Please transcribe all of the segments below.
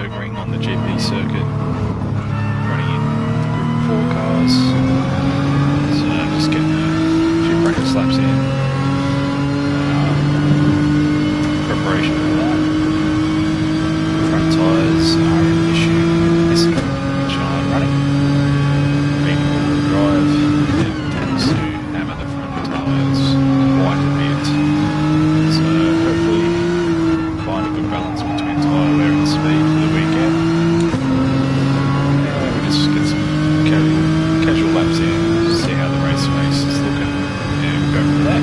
maneuvering on the GP circuit, running in Group 4 cars. So just getting a few practice laps in. Preparation for that. Front tyres are an issue in this car, which I'm running. Being all-wheel drive, it tends to hammer the front tyres quite a bit. So hopefully find a good balance between tyre wear and speed for the weekend. We just get some casual laps in, see how the race is looking, and we'll go from there.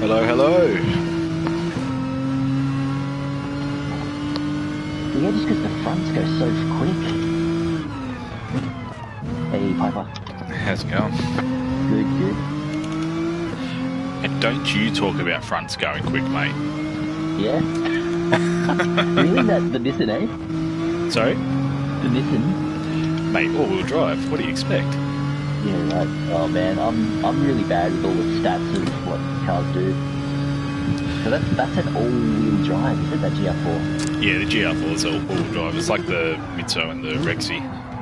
Hello, hello. Yeah, just because the fronts go so quick. Hey, Piper. How's it going? Good, good. And don't you talk about fronts going quick, mate. Yeah? Really? The Nissan, eh? Sorry? The Nissan? Mate, all-wheel drive. What do you expect? Yeah, right. Oh man, I'm really bad with all the stats of what cars do. So that's an all-wheel drive, is it? That GR4? Yeah, the GR4 is all-wheel drive. It's like the Mitso and the Rexy.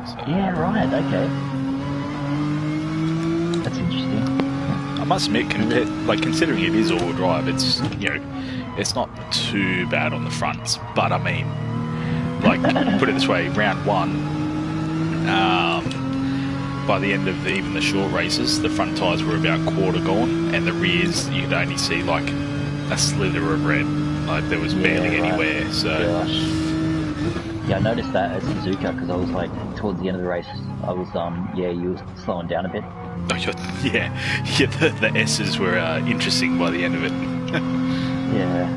So. Yeah, right. Okay. That's interesting. I must admit, considering it is all-wheel drive, it's it's not too bad on the fronts. But I mean, like, put it this way: round one, by the end of even the short races, the front tyres were about quarter gone, and the rears you could only see like a slither of red. Like there was barely anywhere. So. Gosh. Yeah, I noticed that at Suzuka because I was like towards the end of the race, I was you were slowing down a bit. Oh, yeah, the S's were interesting by the end of it. Yeah.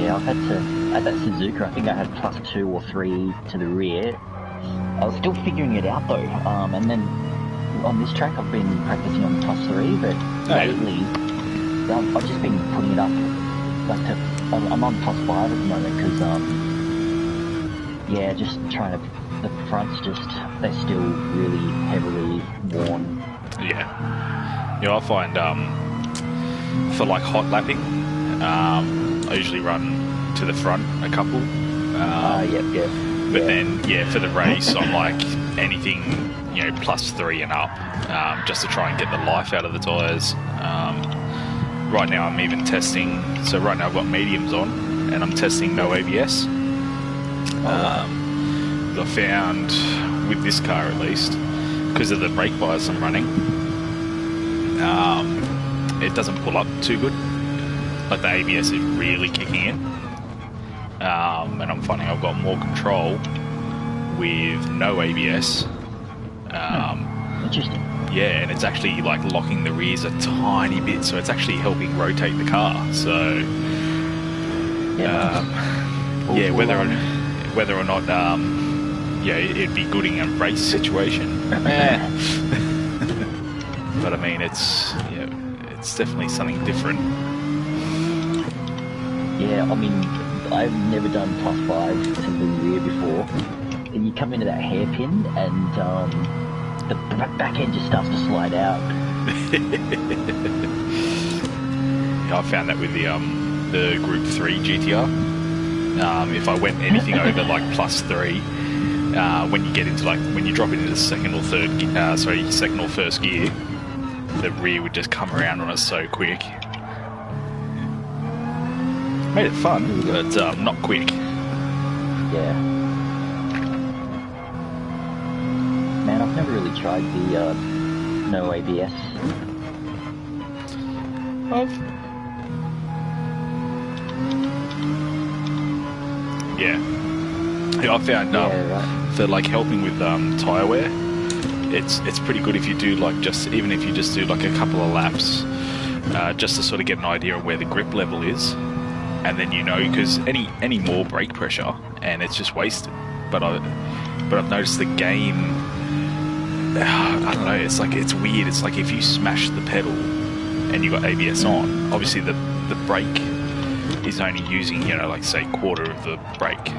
Yeah, I've had to, at that Suzuka, I think I had +2 or 3 to the rear. I was still figuring it out though, and then on this track I've been practicing on +3, but lately I've just been putting it up, like I'm on +5 at the moment because, just trying to, the fronts they're still really heavily worn. Yeah. I find for like hot lapping, I usually run to the front a couple. But then, for the race, I'm like anything, +3 and up, just to try and get the life out of the tyres. Right now, I'm even testing. So right now, I've got mediums on, and I'm testing no ABS. I found with this car at least, because of the brake bias I'm running, it doesn't pull up too good. Like the ABS is really kicking in, and I'm finding I've got more control with no ABS. Interesting. Yeah, and it's actually like locking the rears a tiny bit, so it's actually helping rotate the car. So whether or not it'd be good in a race situation. But I mean, it's definitely something different. Yeah, I mean, I've never done +5 to the rear before. And you come into that hairpin and the back end just starts to slide out. I found that with the gr4 GTR. If I went anything over like +3, when you get into when you drop into the second or first gear, the rear would just come around on us so quick. Made it fun, but not quick. Yeah. Man, I've never really tried the no ABS. Yeah, I found for like helping with tyre wear, it's pretty good if you do even if you just do like a couple of laps, just to sort of get an idea of where the grip level is, and then because any more brake pressure and it's just wasted. But I've noticed the game. I don't know. It's weird. It's like if you smash the pedal and you got ABS on, obviously the brake is only using say quarter of the brake,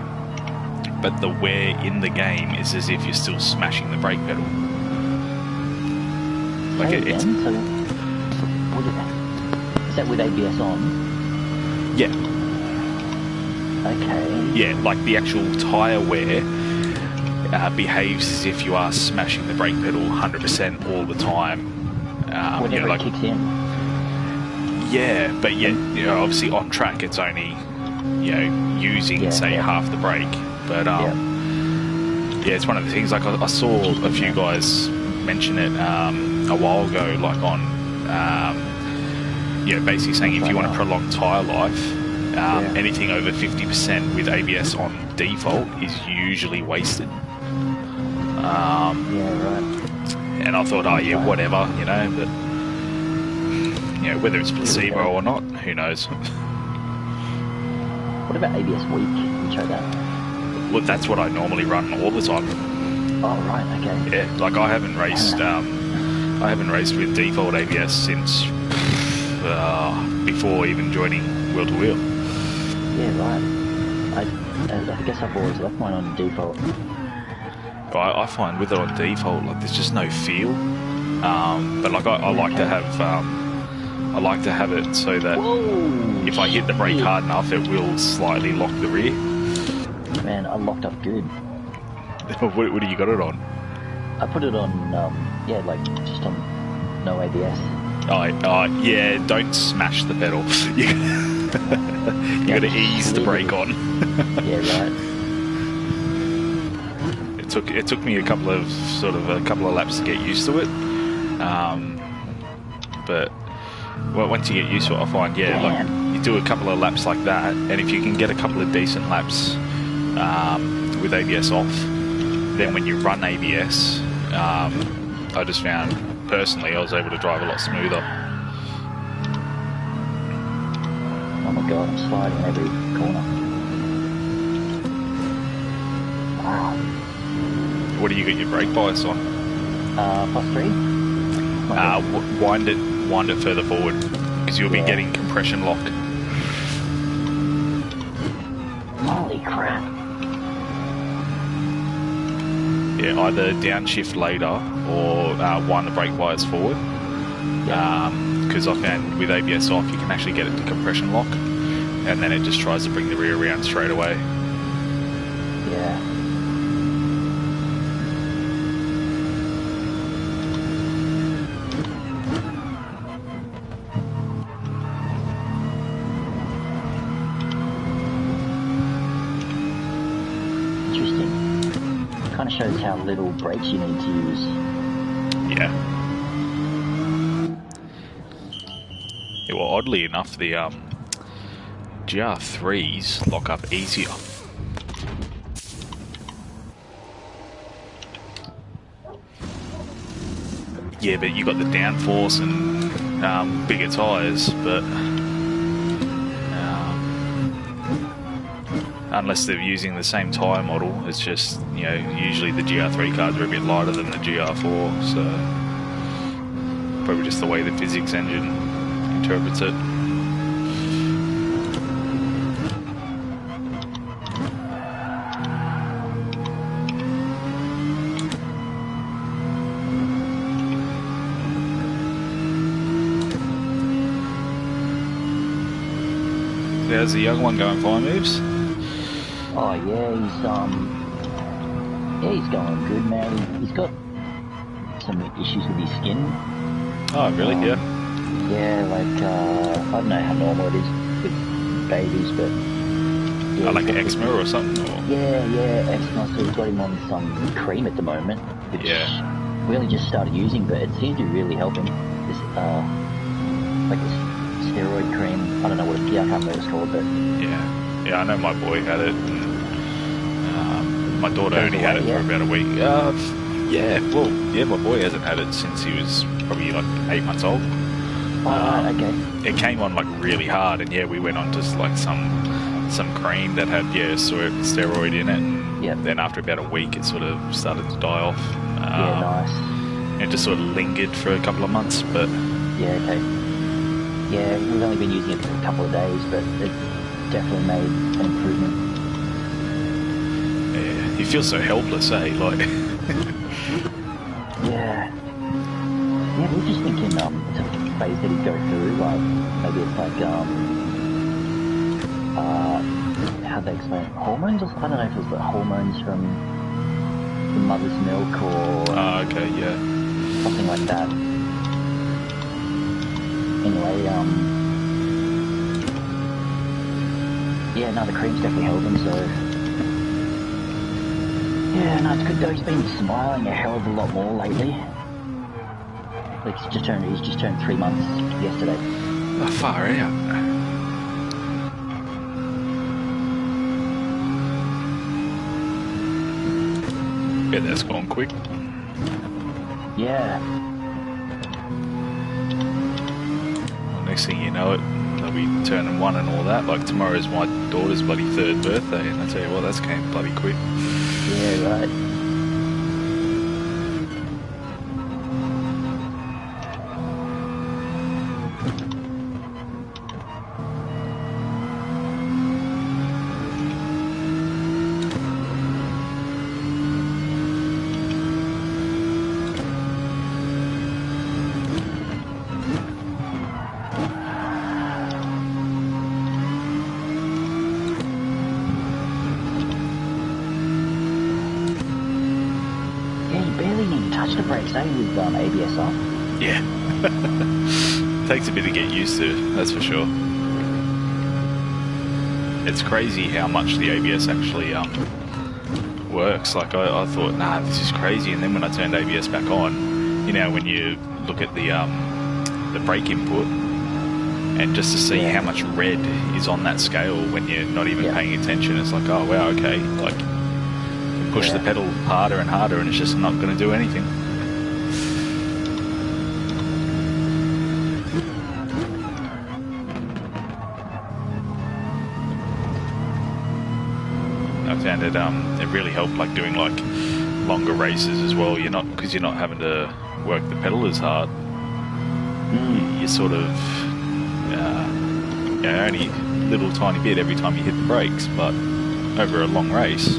but the wear in the game is as if you're still smashing the brake pedal. Like it's. So what is that with ABS on? Yeah. Okay. Yeah, like the actual tyre wear behaves as if you are smashing the brake pedal 100% all the time. Whenever it kicks in. Yeah, but obviously on track it's only using half the brake. But it's one of the things. Like I saw a few guys mention it a while ago, like on basically saying if you want to prolong tyre life, anything over 50% with ABS on default is usually wasted. Right. And I thought, whatever, but you know, whether it's placebo or not, who knows. What about ABS weak? You tried that? Well, that's what I normally run all the time. Oh right, okay. Yeah, like I haven't raced with default ABS since before even joining Wheel to Wheel. Yeah, right. I guess I've always left mine on default. I find with it on default, like there's just no feel. But like I like to have it so that if I hit the brake hard enough, it will slightly lock the rear. Man, I locked up good. What do you got it on? I put it on, yeah, like just on no ABS. Yeah, don't smash the pedal. You got to ease the brake on. Yeah, right. It took me a couple of laps to get used to it. But once you get used to it, I find like you do a couple of laps like that, and if you can get a couple of decent laps with ABS off, then when you run ABS, I just found personally I was able to drive a lot smoother. Oh my god, I'm sliding every corner. Wow. What do you got your brake bias on? +3. Wind it further forward, because you'll be getting compression lock. Holy crap. Yeah, either downshift later or wind the brake bias forward. Because I found with ABS off, you can actually get it to compression lock, and then it just tries to bring the rear around straight away. Yeah. Kind of shows how little brakes you need to use. Yeah. Well, oddly enough, the gr3s lock up easier. Yeah, but you got the downforce and bigger tyres, but unless they're using the same tyre model, it's just, you know, usually the gr3 cars are a bit lighter than the gr4, so probably just the way the physics engine interprets it. So how's the young one going, fire moves? Oh yeah, he's going good, man. He's got some issues with his skin. Oh really? Yeah. Yeah, like I don't know how normal it is with babies, but yeah, like eczema or something. Or? Yeah, eczema. So we've got him on some cream at the moment, which we only just started using, but it seems to be really helping. This like this steroid cream. I don't know what I can't remember what it's called, but yeah, I know my boy had it. And, my daughter only had it for about a week. My boy hasn't had it since he was probably like 8 months old. Right, okay. It came on like really hard, and we went on just like some cream that had steroid in it. And then after about a week, it sort of started to die off. Nice. It just sort of lingered for a couple of months, but yeah, okay. Yeah, we've only been using it for a couple of days, but it definitely made an improvement. Yeah, you feel so helpless, eh? Like. Yeah, we're just thinking it's a phase that he'd go through, like maybe it's like how'd they explain it? Hormones? I don't know if it was the hormones from the mother's milk or something like that. Anyway, the cream's definitely helping, so yeah, it's good though. He's been smiling a hell of a lot more lately. Like he's just turned 3 months yesterday. Oh, far out. Yeah, that's gone quick. Yeah. next thing you know it, they'll be turning 1 and all that. Like tomorrow's my daughter's bloody 3rd birthday, and I tell you what, that's came bloody quick. Yeah, right. The brakes, eh, with ABS off? Yeah. Takes a bit to get used to, that's for sure. It's crazy how much the ABS actually works. Like I thought, nah, this is crazy, and then when I turned ABS back on, you know, when you look at the brake input, and just to see how much red is on that scale when you're not even paying attention, it's like, oh wow, okay, like push the pedal harder and harder, and it's just not going to do anything. I found it really helped, like doing like longer races as well. Because you're not having to work the pedal as hard. You sort of only a little tiny bit every time you hit the brakes, but over a long race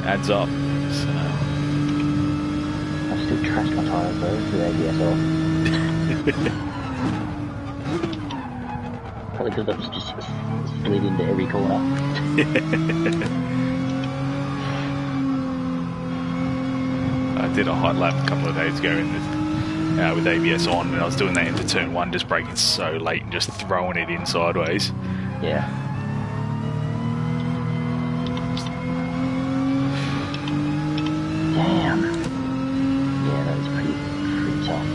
adds up. So I still trashed my tyres though with ABS off. Probably because I was just slid into every corner. I did a hot lap a couple of days ago with ABS on, and I was doing that into turn 1, just braking so late and just throwing it in sideways. Yeah. Damn. Yeah, that was pretty tough.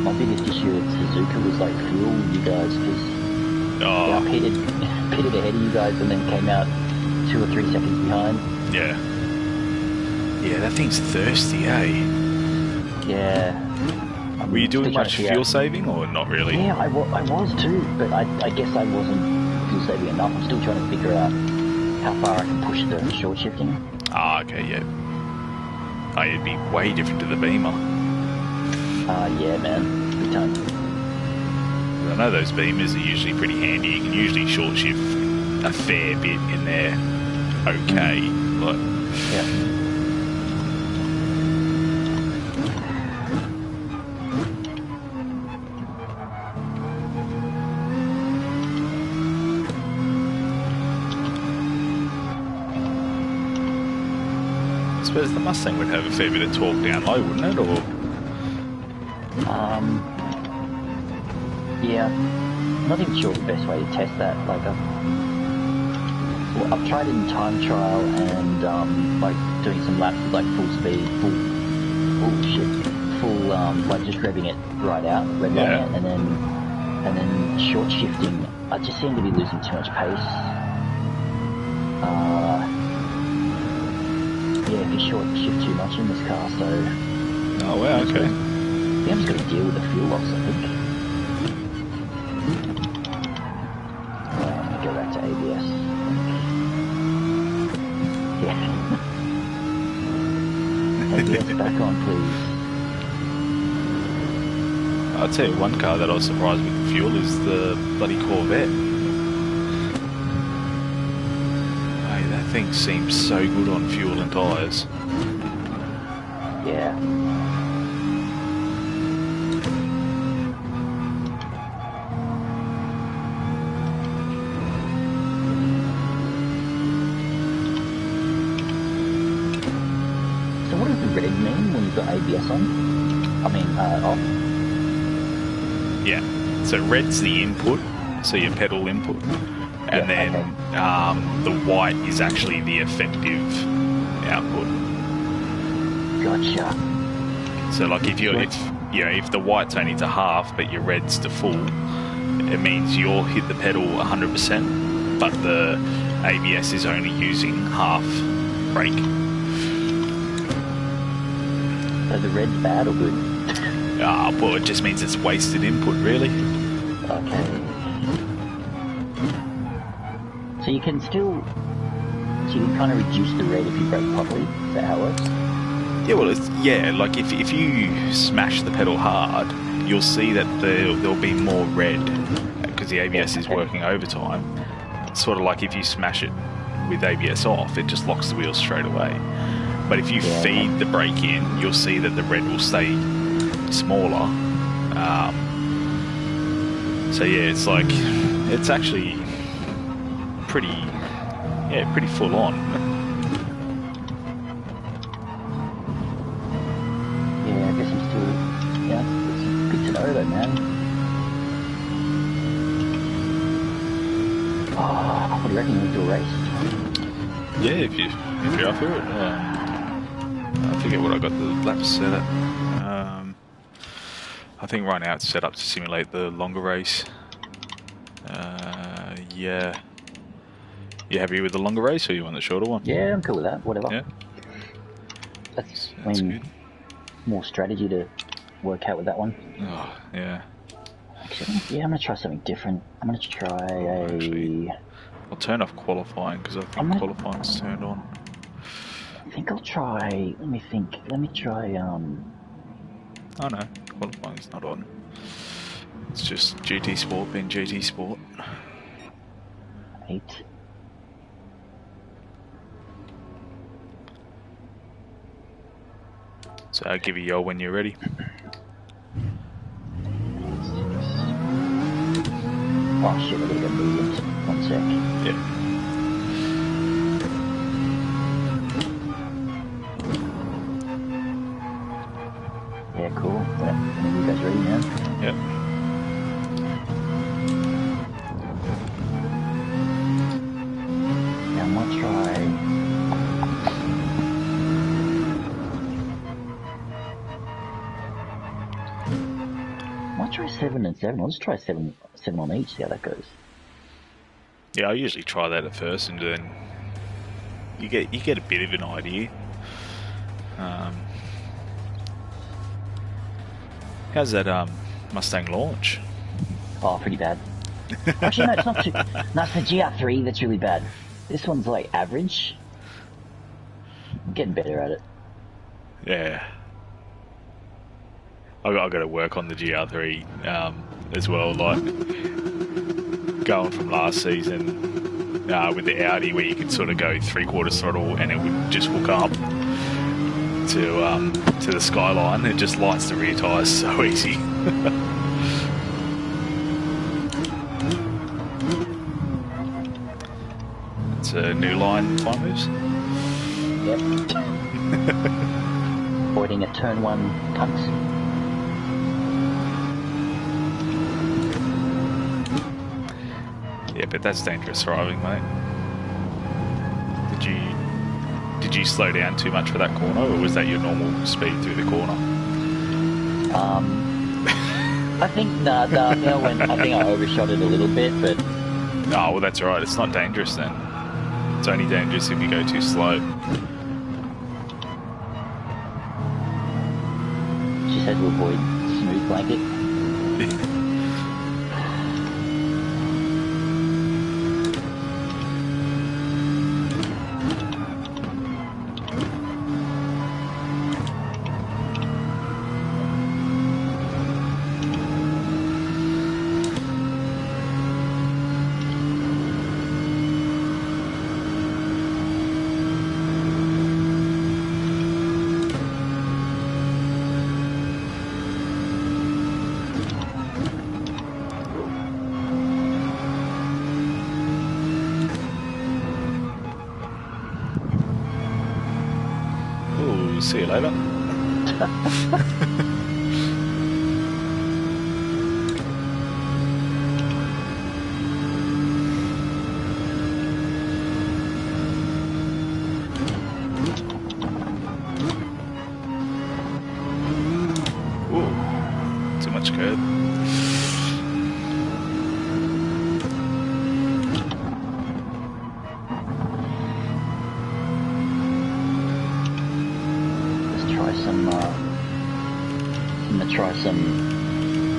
My biggest issue with Suzuka was like fuel, you guys, because I pitted ahead of you guys and then came out 2 or 3 seconds behind. Yeah. Yeah, that thing's thirsty, eh? Yeah. Were you doing much fuel saving or not really? Yeah, I was too, but I guess I wasn't fuel saving enough. I'm still trying to figure out how far I can push the short shifting. Ah, okay, yeah. Oh, it'd be way different to the Beamer. Yeah, man. Big time. I know those Beamers are usually pretty handy. You can usually short shift a fair bit in there. Okay, but yeah. I suppose the Mustang would have a fair bit of torque down low, wouldn't it? Or yeah, not even sure the best way to test that. Like, I've tried it in time trial and like doing some laps with like full speed, like just revving it right out, redlining it, and then short shifting. I just seem to be losing too much pace. Yeah, if you short shift too much in this car, so. Oh wow, okay. Yeah, I'm just going to deal with the fuel loss, I think. I'm going to go back to ABS. Yeah. ABS back on, please. I'll tell you one car that I was surprised with the fuel is the bloody Corvette. Hey, that thing seems so good on fuel and tyres. Yeah. So what does the red mean when you've got ABS on? I mean, off? Yeah. So red's the input, so your pedal input. And then the white is actually the effective output. Gotcha. So like if the white's only to half but your red's to full, it means you'll hit the pedal 100%, but the ABS is only using half brake. So the red's bad or good? Well, it just means it's wasted input, really. Okay. So you can kind of reduce the red if you brake properly. Is that how it works? Yeah, well, like if you smash the pedal hard, you'll see that there'll be more red because the ABS is working overtime. It's sort of like if you smash it with ABS off, it just locks the wheels straight away. But if you feed the brake in, you'll see that the red will stay smaller. So yeah, it's actually pretty full on. Yeah, I guess I'm still, it's good to know though, man. Oh, what do you reckon we'll do a race? Yeah, if you're up for it. I forget what I got the laps set at. I think right now it's set up to simulate the longer race. Yeah. You happy with the longer race, or you want the shorter one? Yeah, I'm cool with that. Whatever. Yeah. That's good. More strategy to work out with that one. Oh, yeah. Actually, yeah, I'm gonna try something different. I'm gonna try I'll turn off qualifying because I think qualifying's turned on. I think I'll try. Let me think. Let me try. Oh no, qualifying's not on. It's just GT Sport being GT Sport. 8. So I'll give you a yell when you're ready. Oh shit, I gotta get movement. 1 sec. Yeah. Yeah, cool. Yeah, you guys ready now? Yep. Yeah, I might try. I'll try 7 and 7. I'll just try 7 on each, see how that goes. Yeah, I usually try that at first, and then you get a bit of an idea. How's that Mustang launch? Oh, pretty bad. Actually, no, it's not too. No, it's the gr3 that's really bad. This one's like average. I'm getting better at it. Yeah. I got to work on the gr3 as well. Like going from last season with the Audi, where you could sort of go 3/4 throttle and it would just hook up to the skyline. It just lights the rear tyres so easy. It's a new line, time moves. Yep. Avoiding a turn 1 punt. Yeah, but that's dangerous driving, mate. Did you slow down too much for that corner, or was that your normal speed through the corner? I think I think I overshot it a little bit, but Oh, well, that's right. It's not dangerous then. It's only dangerous if you go too slow. she said to avoid smooth blanket. See you later. Ooh, too much curb.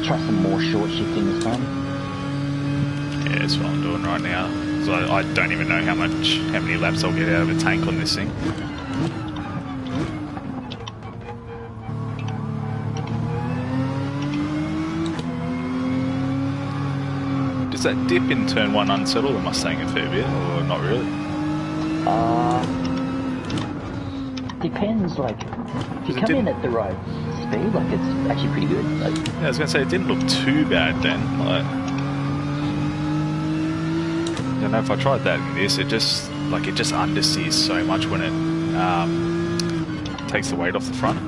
Try some more short shifting this time. Yeah, that's what I'm doing right now. So I don't even know how many laps I'll get out of a tank on this thing. Does that dip in turn 1 unsettle the Mustang a fair bit, or not really? Depends, like, if you come in at the right speed, like, it's actually pretty good. Like, yeah, I was going to say, it didn't look too bad then. Like, I don't know if I tried that in this, it just understeers so much when it takes the weight off the front.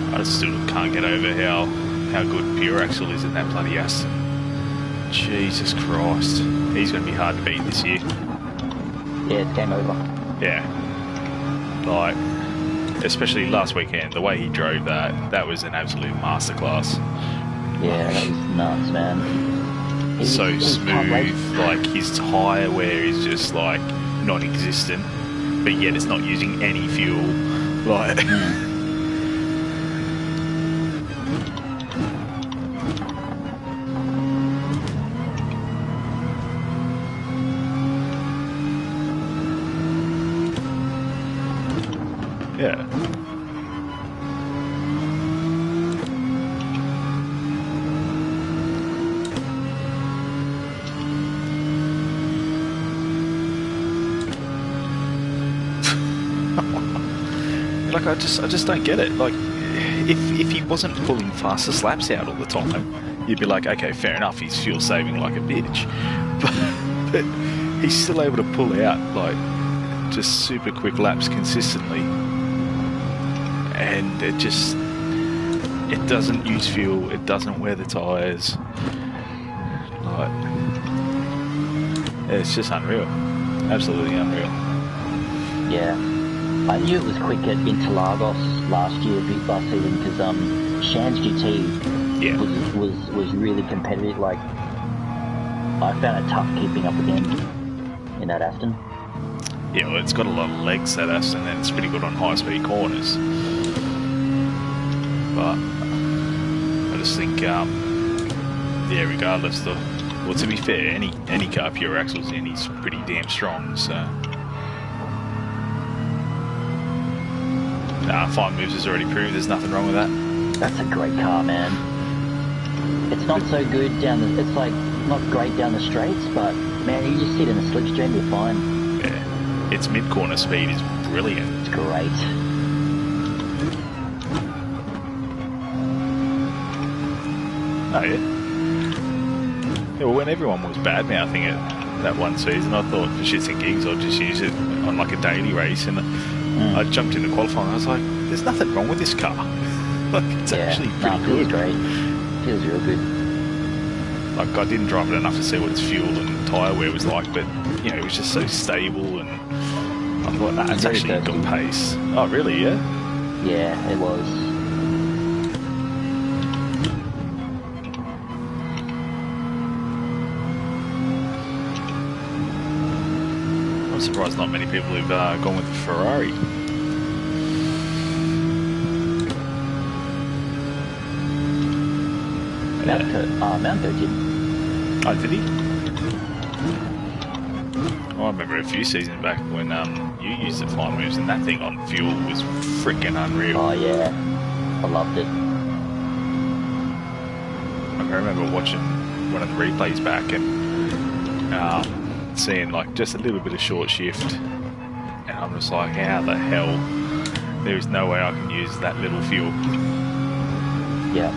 I still can't get over how good pure axle is in that bloody Aston. Jesus Christ. He's going to be hard to beat this year. yeah, it's game over. Yeah. Like, especially last weekend, the way he drove that was an absolute masterclass. Yeah, that was nuts, man. So smooth, like his tyre wear is just like non-existent, but yet it's not using any fuel. Like... Yeah. Like I just don't get it. Like if he wasn't pulling fastest laps out all the time, you'd be like, okay, fair enough, he's fuel saving like a bitch. But he's still able to pull out like just super quick laps consistently. And it doesn't use fuel, it doesn't wear the tyres. Like, it's just unreal. Absolutely unreal. Yeah. I knew it was quick at Interlagos last season because Shan's GT was really competitive. Like, I found it tough keeping up with him in that Aston. Yeah, well, it's got a lot of legs, that Aston, and it's pretty good on high-speed corners. But I just think, yeah, regardless, well, to be fair, any car pure axles in, he's pretty damn strong. So, 5 moves has already proved there's nothing wrong with that. That's a great car, man. It's not so good it's like not great down the straights, but man, you just sit in a slipstream, you're fine. Yeah, its mid-corner speed is brilliant. It's great. Oh, yeah. Yeah, well, when everyone was bad-mouthing it that one season, I thought, for shits and gigs, I'd just use it on like a daily race, and I jumped into qualifying, and I was like, there's nothing wrong with this car. Like, it's actually pretty good. Feels great. Feels real good. Like, I didn't drive it enough to see what its fuel and tyre wear was like, but, you know, it was just so stable, and I thought, nah, it's actually got pace. Oh, really, yeah? Yeah, it was. I'm surprised not many people have gone with the Ferrari. Mountco did. Oh, did he? I remember a few seasons back when you used the fly moves, and that thing on fuel was freaking unreal. Oh yeah, I loved it. I remember watching one of the replays back and seeing like just a little bit of short shift, and I'm just like, how the hell? There is no way I can use that little fuel. Yeah.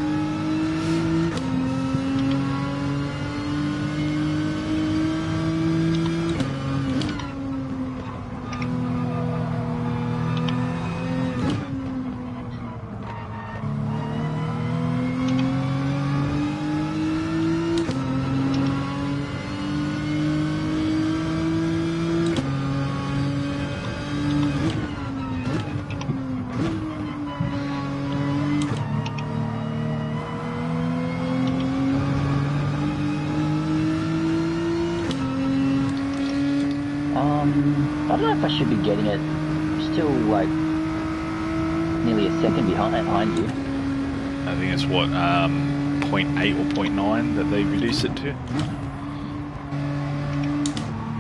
I don't know if I should be getting it. Still like nearly a second behind you. I think it's what 0.8 or 0.9 that they reduced it to.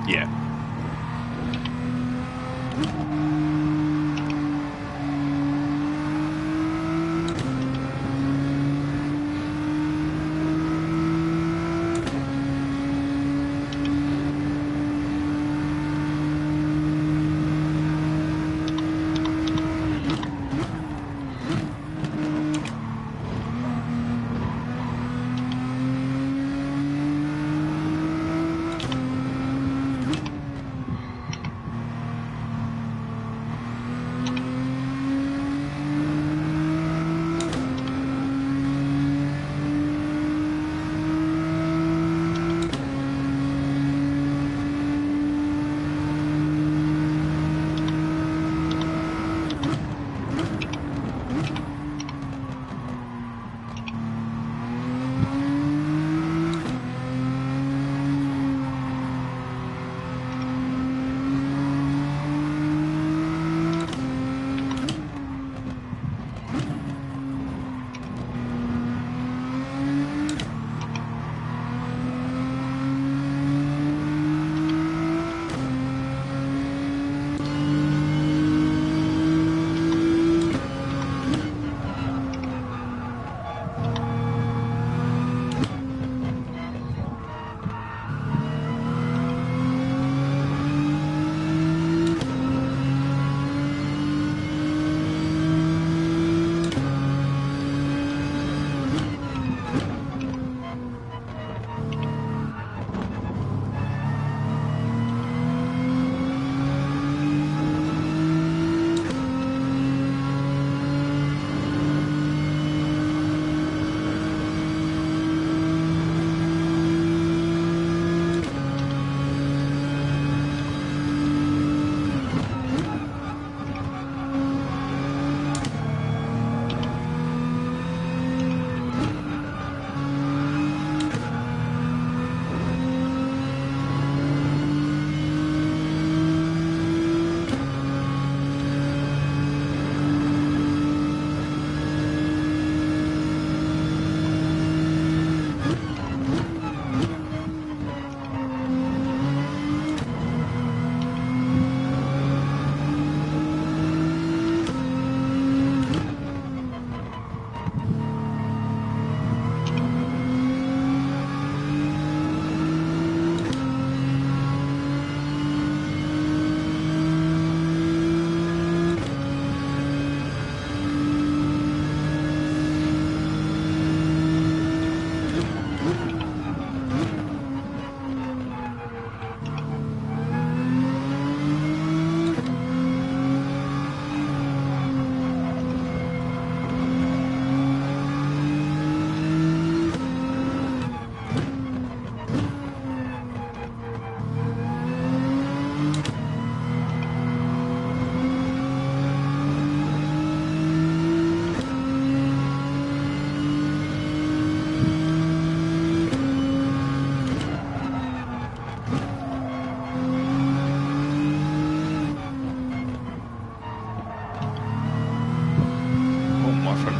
Yeah.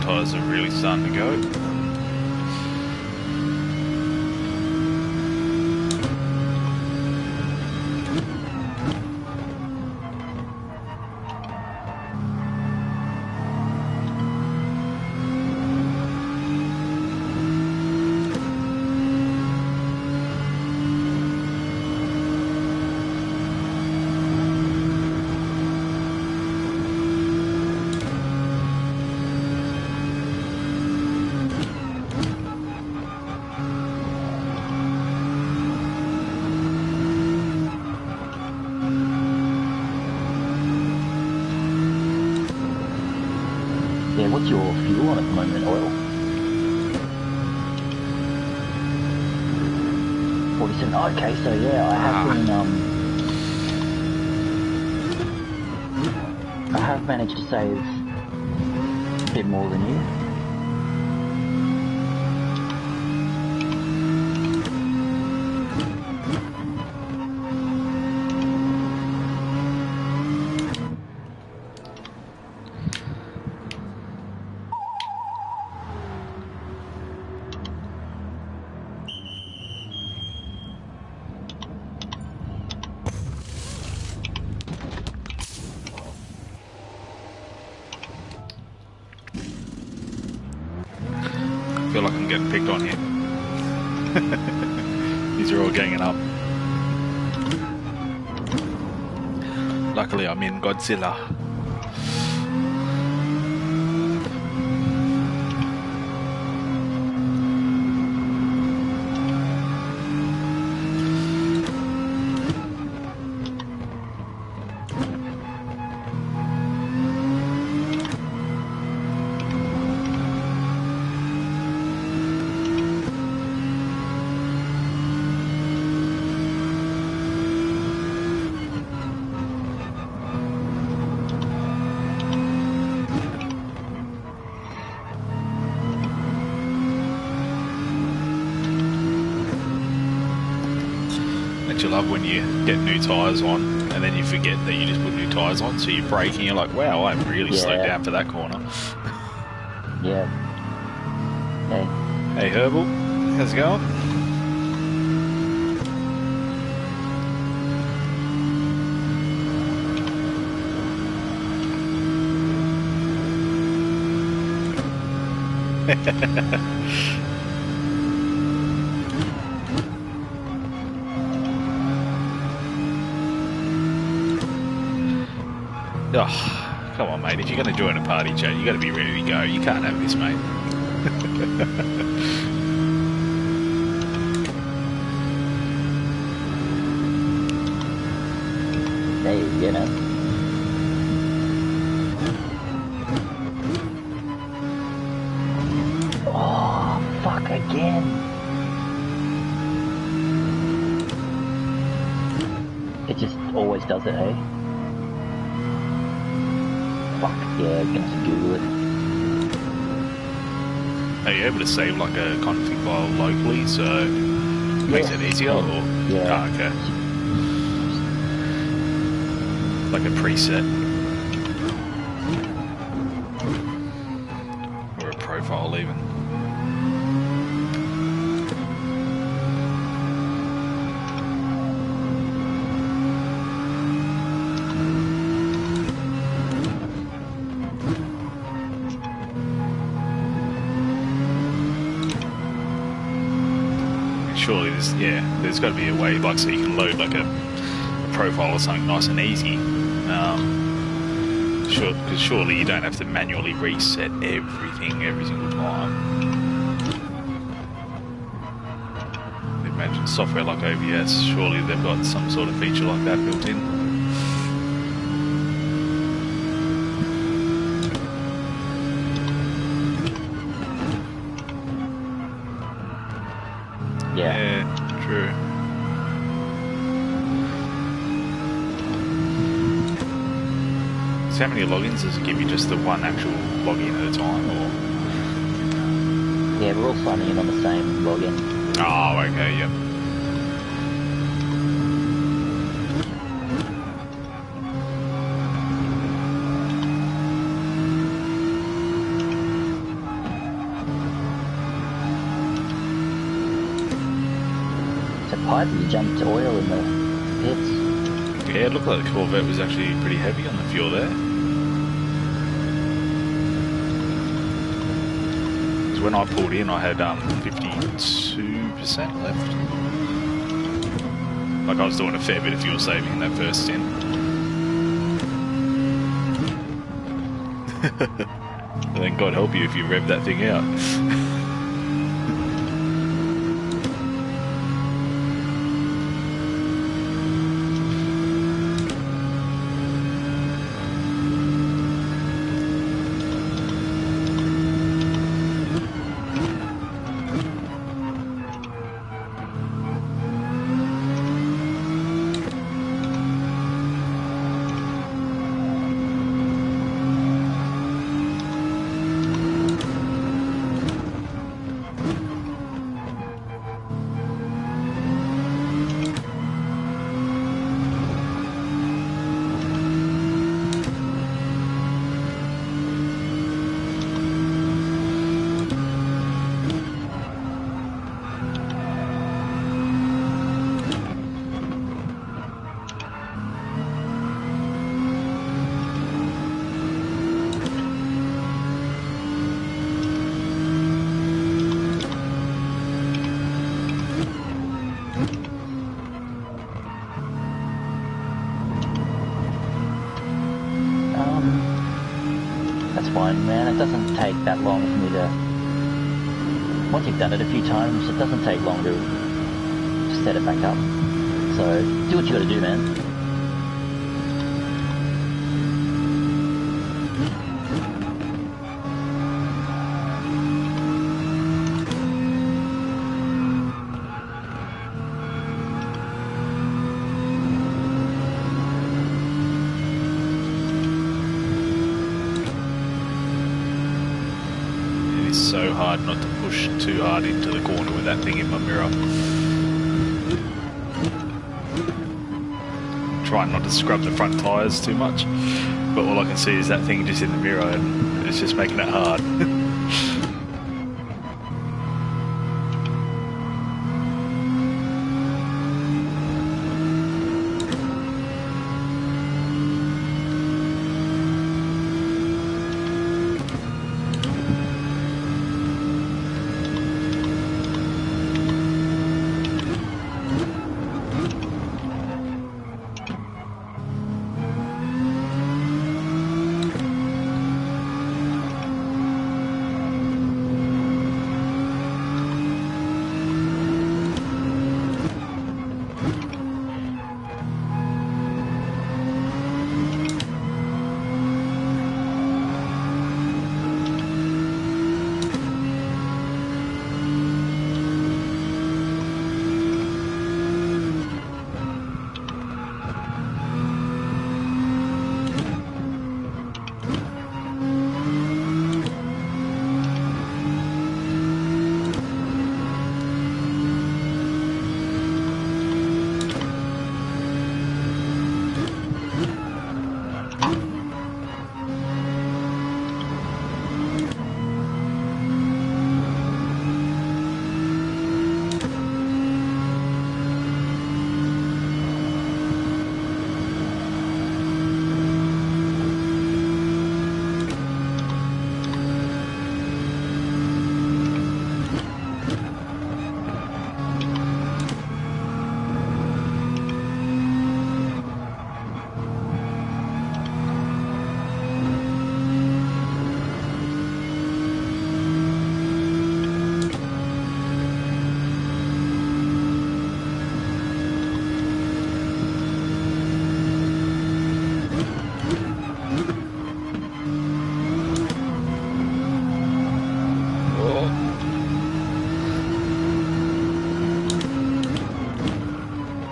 tyres are really starting to go. what's your fuel on at the moment? Oil? 47. Oh, okay, so yeah, I have managed to save a bit more than you. I feel like I'm getting picked on here. These are all ganging up. Luckily I'm in Godzilla. You love when you get new tyres on and then you forget that you just put new tyres on, so you brake and you're like, wow, I really slowed down for that corner. Yeah. Hey. Hey Herbal, how's it going? Oh, come on, mate. If you're going to join a party chat, you got to be ready to go. You can't have this, mate. Hey, you know. Oh, fuck again. It just always does it, hey? Fuck, yeah, I'm gonna have to Google it. Are you able to save like a config file locally so it makes it easier? Or? Yeah. Oh, okay. Like a preset. Or a profile even. Surely there's got to be a way, like, so you can load like a profile or something nice and easy. Sure, because surely you don't have to manually reset everything every single time. Imagine software like OBS, surely they've got some sort of feature like that built in. Yeah, true. So how many logins does it give you? Just the one actual login at a time, or? Yeah, we're all signing in on the same login. Oh, okay, yep. Pipe, you jumped oil in the pits. Yeah, it looked like the Corvette was actually pretty heavy on the fuel there. Because when I pulled in, I had 52% left. Like I was doing a fair bit of fuel saving in that first stint. And then God help you if you rev that thing out. fine, man. It doesn't take that long for me to... Once you've done it a few times, it doesn't take long to set it back up. So, do what you gotta do, man. So hard not to push too hard into the corner with that thing in my mirror. Trying not to scrub the front tyres too much, but all I can see is that thing just in the mirror and it's just making it hard.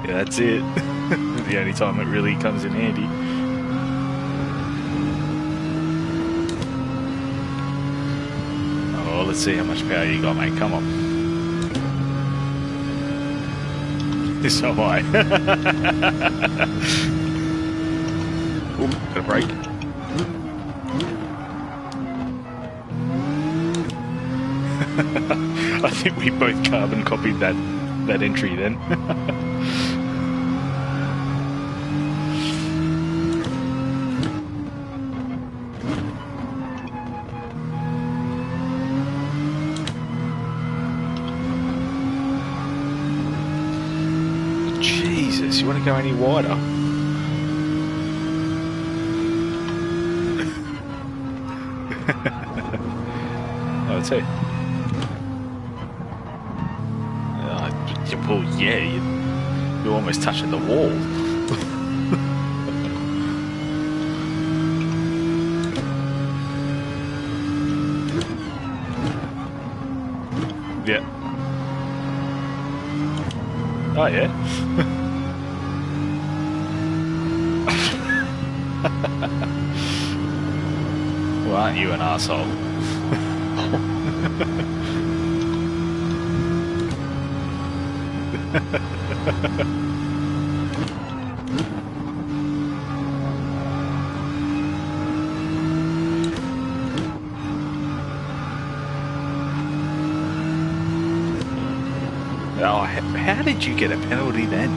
That's it. The only time it really comes in handy. Oh, let's see how much power you got, mate. Come on. So high. Ooh, got a break. I think we both carbon copied that entry then. Jesus, you want to go any wider? Oh, that's it. Well, yeah, you're almost touching the wall. Yeah. Oh, yeah. Well, aren't you an arsehole? Oh, how did you get a penalty then?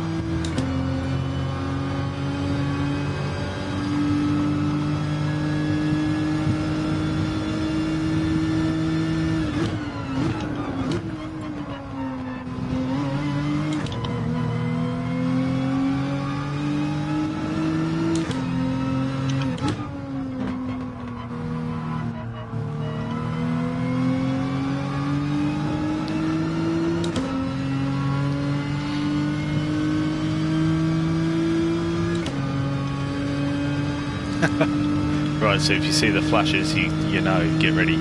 Right, so if you see the flashes, you know, get ready.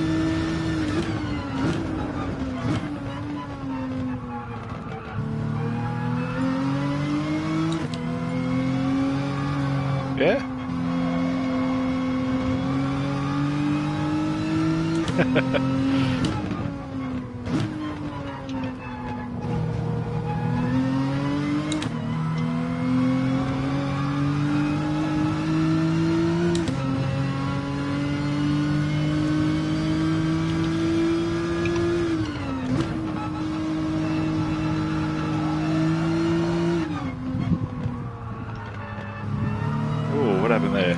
Yeah. Oh, what happened there?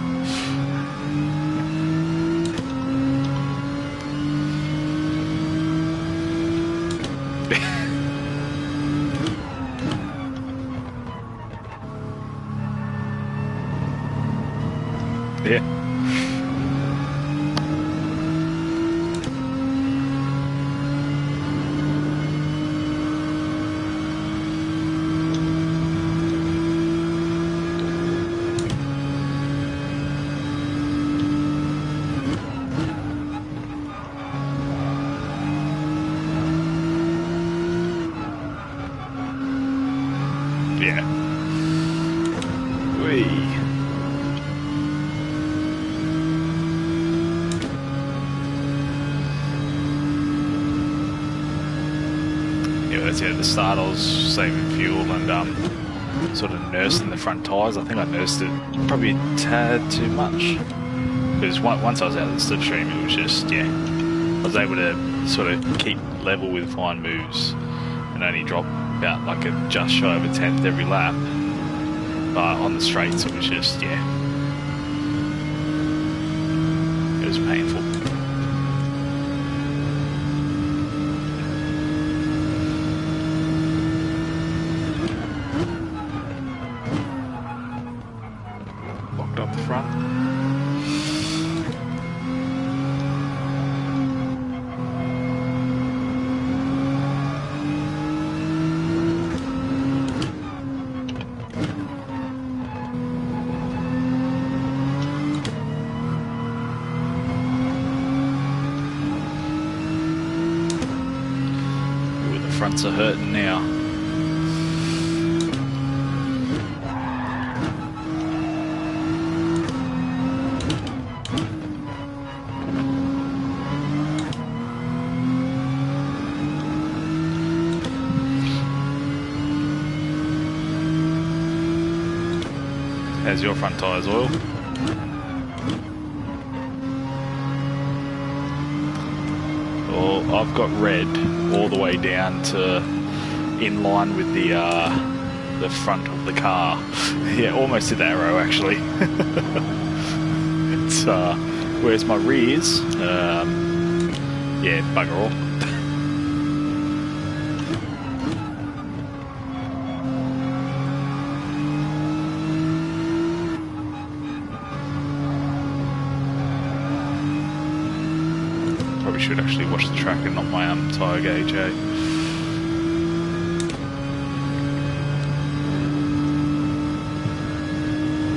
Yeah. Yeah. Whee. Yeah, that's it. At the start, I was saving fuel and sort of nursing the front tyres. I think I nursed it probably a tad too much. Because once I was out of the slipstream, it was just, yeah, I was able to sort of keep level with fine moves and only drop about like a just shy of a tenth every lap. But on the straights, it was just, yeah, it was painful. Locked up the front. Fronts are hurting now. How's your front tyres, Oil? Well, I've got red all the way down to in line with the front of the car. Yeah, almost to the arrow actually. It's where's my rears? Yeah, bugger all. Probably should actually wash the track and not my tyre gauge, eh?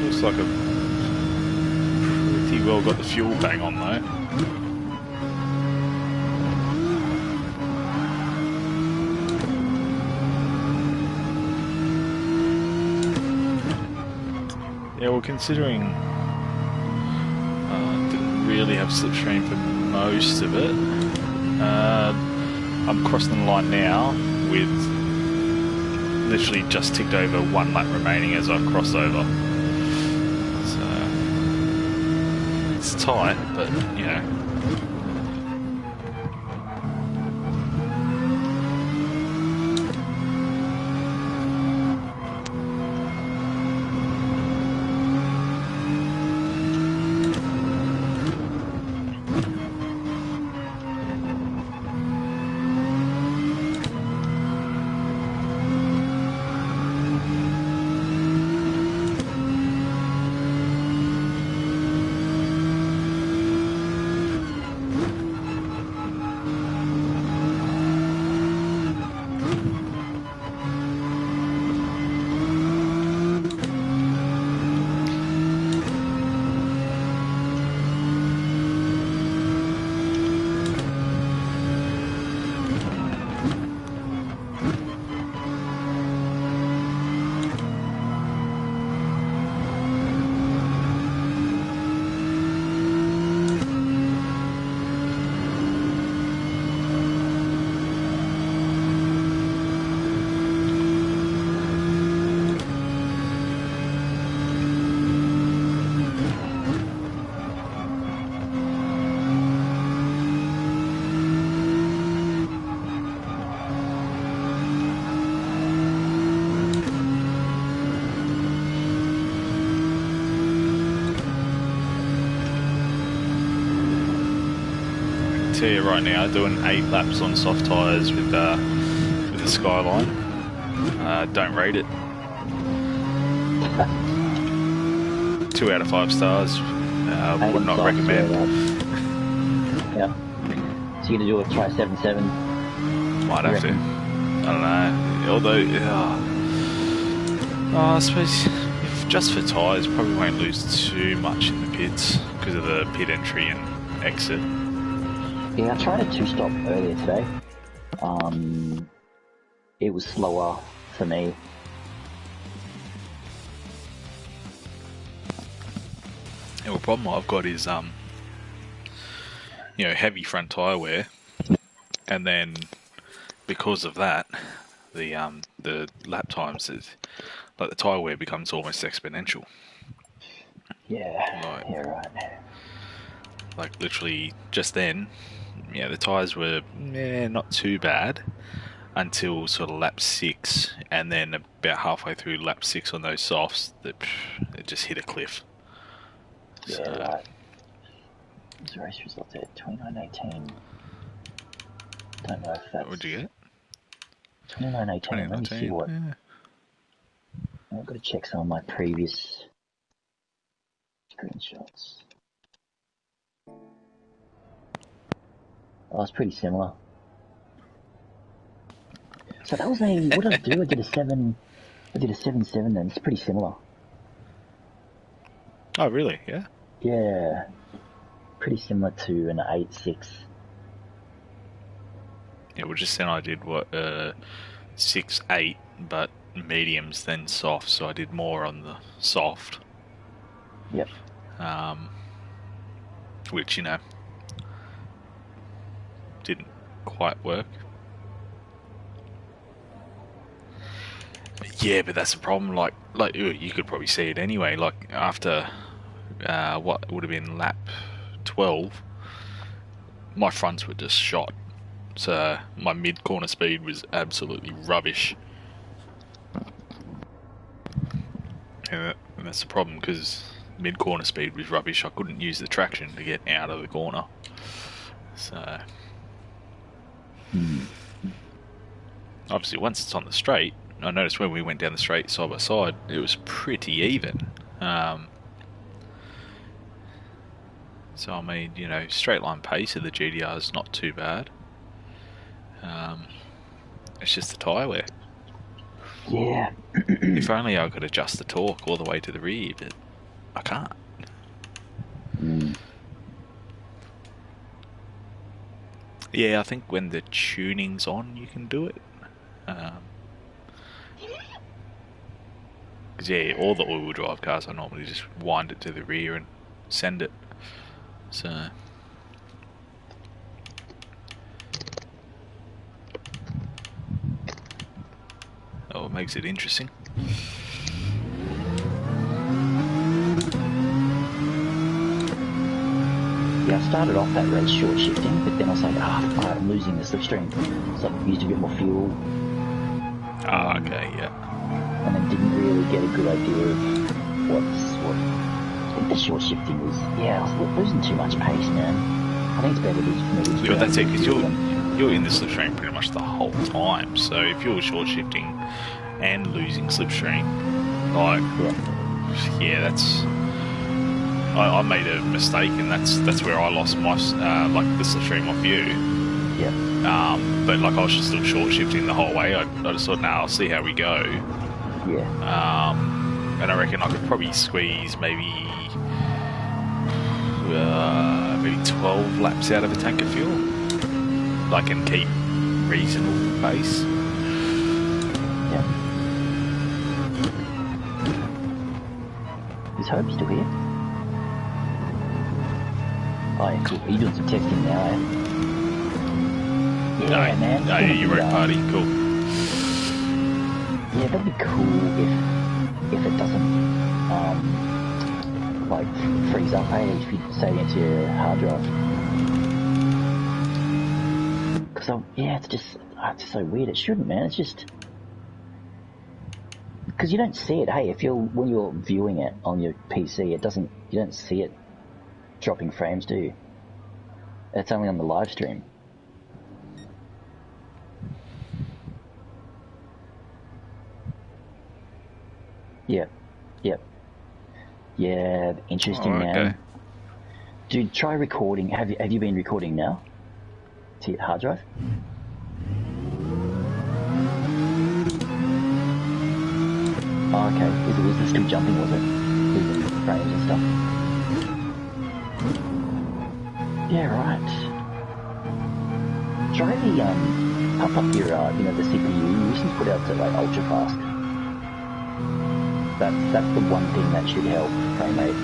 Looks like a pretty well got the fuel bang on though. Yeah, well, considering didn't really have slipstream for most of it, I'm crossing the line now with literally just ticked over 1 lap remaining as I cross over. So it's tight, but you know. tell you right now, doing 8 laps on soft tyres with the Skyline, don't rate it. 2 out of 5 stars. Would not recommend. Yeah. So you're gonna do a try 7.7? Might have to. I don't know. Although, I suppose if just for tyres, probably won't lose too much in the pits because of the pit entry and exit. Yeah, I tried a 2-stop earlier today. It was slower for me. Yeah, well, the problem I've got is, heavy front tyre wear, and then because of that, the lap times, like the tyre wear becomes almost exponential. Yeah, yeah, right. Like literally just then, the tyres were not too bad until sort of lap 6, and then about halfway through lap 6 on those softs, it just hit a cliff. Yeah, So, right. This race result there, 29.18. Don't know if that's... What'd you get? 29.18. Let me see what... Yeah. I've got to check some of my previous screenshots. Oh, it's pretty similar. So that was a... What did I do? I did a 7.7 then. It's pretty similar. Oh, really? Yeah? Yeah. Pretty similar to an 8.6. Yeah, well, just then I did 6.8, but mediums then soft, so I did more on the soft. Yep. Which, didn't quite work. Yeah, but that's the problem. Like you could probably see it anyway. Like after what would have been lap 12, my fronts were just shot. So my mid corner speed was absolutely rubbish. And that's the problem, because mid corner speed was rubbish. I couldn't use the traction to get out of the corner. So obviously once it's on the straight, I noticed when we went down the straight side by side, it was pretty even. So I mean, straight line pace of the GTR is not too bad. It's just the tyre wear. Yeah. If only I could adjust the torque all the way to the rear, but I can't. Yeah, I think when the tuning's on, you can do it. Because all the all-wheel drive cars, I normally just wind it to the rear and send it. So it makes it interesting. Yeah, I started off that race short shifting, but then I was like, I'm losing the slipstream. So I used a bit more fuel. Okay, yeah. And then didn't really get a good idea of what I think the short shifting was. Yeah, I was losing too much pace, man. I think it's better for me to... Yeah, that's it, because you're in the slipstream pretty much the whole time. So if you're short shifting and losing slipstream, that's... I made a mistake, and that's where I lost my the slipstream off you. Yeah. But I was just still short shifting the whole way. I just thought, I'll see how we go. Yeah. And I reckon I could probably squeeze maybe 12 laps out of a tank of fuel, and keep reasonable pace. Yeah. Is Hope still here? Oh, yeah, cool. Are you doing some testing now, eh? Yeah, man. No, you were at party. Cool. Yeah, that'd be cool if it doesn't freeze up, hey, if you say into your hard drive. Because it's just so weird. It shouldn't, man. It's just because you don't see it. Hey, when you're viewing it on your PC, you don't see it dropping frames, do you? It's only on the live stream. Yep. Yep. Yeah, interesting, Oh, okay. man. Dude, try recording. Have you been recording now? To your hard drive? Oh, okay. Was it still jumping, was it? Losing frames and stuff? Yeah, right. Try the, pump up your, the CPU. You usually put it out to, like, ultra fast. That's the one thing that should help frame rate.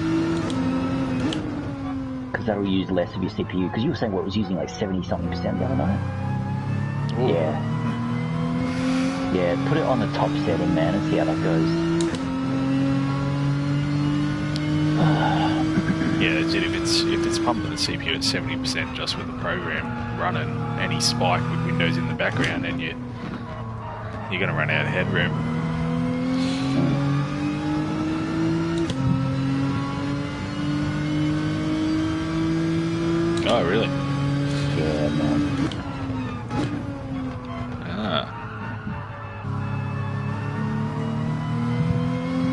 Because that'll use less of your CPU. Because you were saying what it was using like 70-something% the other night. Ooh. Yeah. Yeah, put it on the top setting, man, and see how that goes. Yeah, that's it. If it's pumping the CPU at 70% just with the program running, any spike with Windows in the background, and you're going to run out of headroom. Oh, really? Yeah, man. Ah.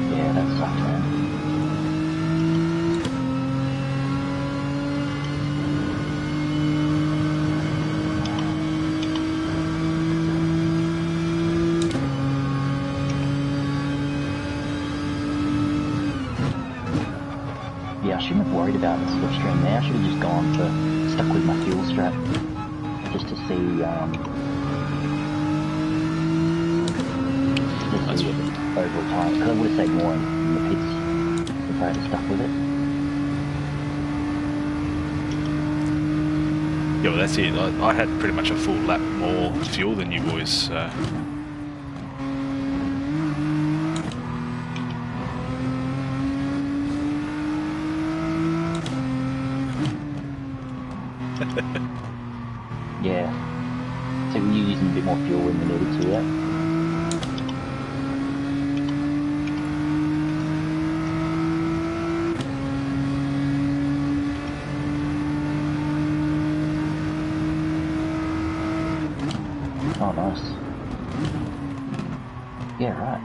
Yeah, that sucks, man. Yeah, I shouldn't have worried about the slipstream there. I should have just gone for stuck with my fuel strap just to see overall time. Because I would have saved more in the pits if I had stuck with it. Yeah, well, that's it. I had pretty much a full lap more fuel than you boys, so... Yeah. So were you using a bit more fuel when you needed to, yeah? Oh, nice. Yeah, right.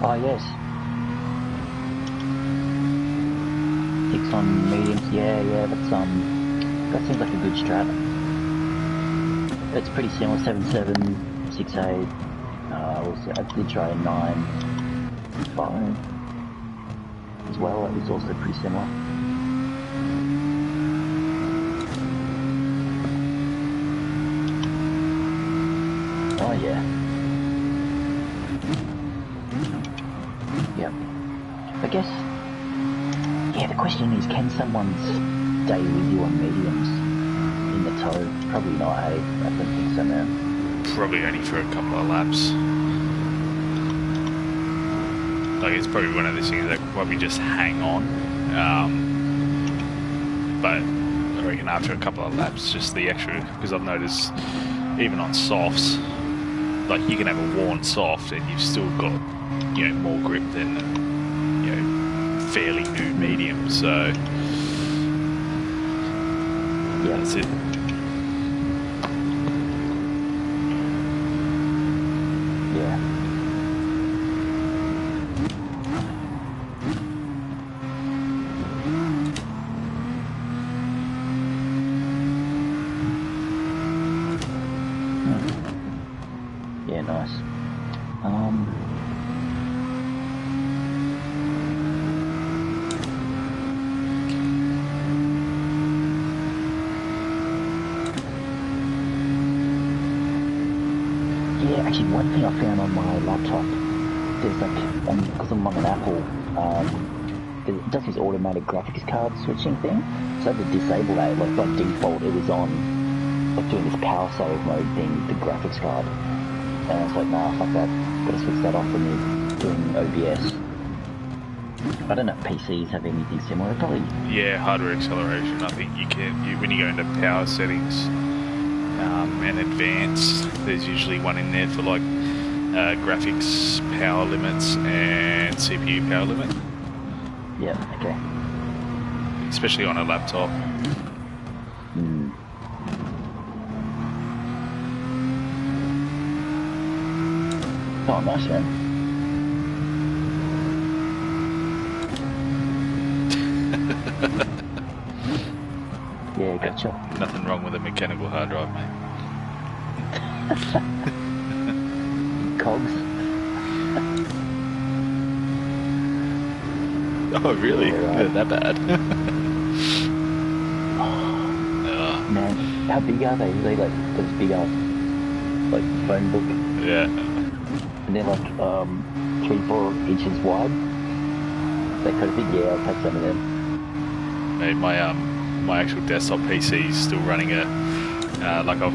Oh, yes. 6 on mediums. Yeah, that seems like a good strat. It's pretty similar, 7.7, 6.8. I did try a 9.5 as well. It was also pretty similar. Oh yeah. Yep. I guess. Yeah, the question is, can someone stay with you on mediums in the tow? Probably not, eh? I don't think so, man. Probably only for a couple of laps. Like, it's probably one of those things that probably just hang on. But I reckon after a couple of laps, just the extra, because I've noticed even on softs, like you can have a worn soft and you've still got, more grip than, fairly new medium. So Yeah. that's it. Yeah. Yeah, nice. Yeah, actually, one thing I found on my laptop, there's like, because I'm on an Apple, it does this automatic graphics card switching thing. So I had to disable that. Like by default, it was on, like doing this power save mode thing, the graphics card. And I was like, nah, fuck that. Gotta switch that off when you're doing OBS. I don't know if PCs have anything similar. Probably. Yeah, hardware acceleration. I think you can, when you go into power settings and advanced, there's usually one in there for like graphics power limits and CPU power limit. Yeah. Okay. Especially on a laptop. Oh, nice, man. Yeah, gotcha. Nothing wrong with a mechanical hard drive, mate. Cogs. Oh, really? Yeah, right. That bad? Man, how big are they? Are they like those big ass, like phone book? Yeah. And they're like 3-4 inches wide. That kind of thing. Yeah, I've had some of them. Mate, my actual desktop PC is still running a like I've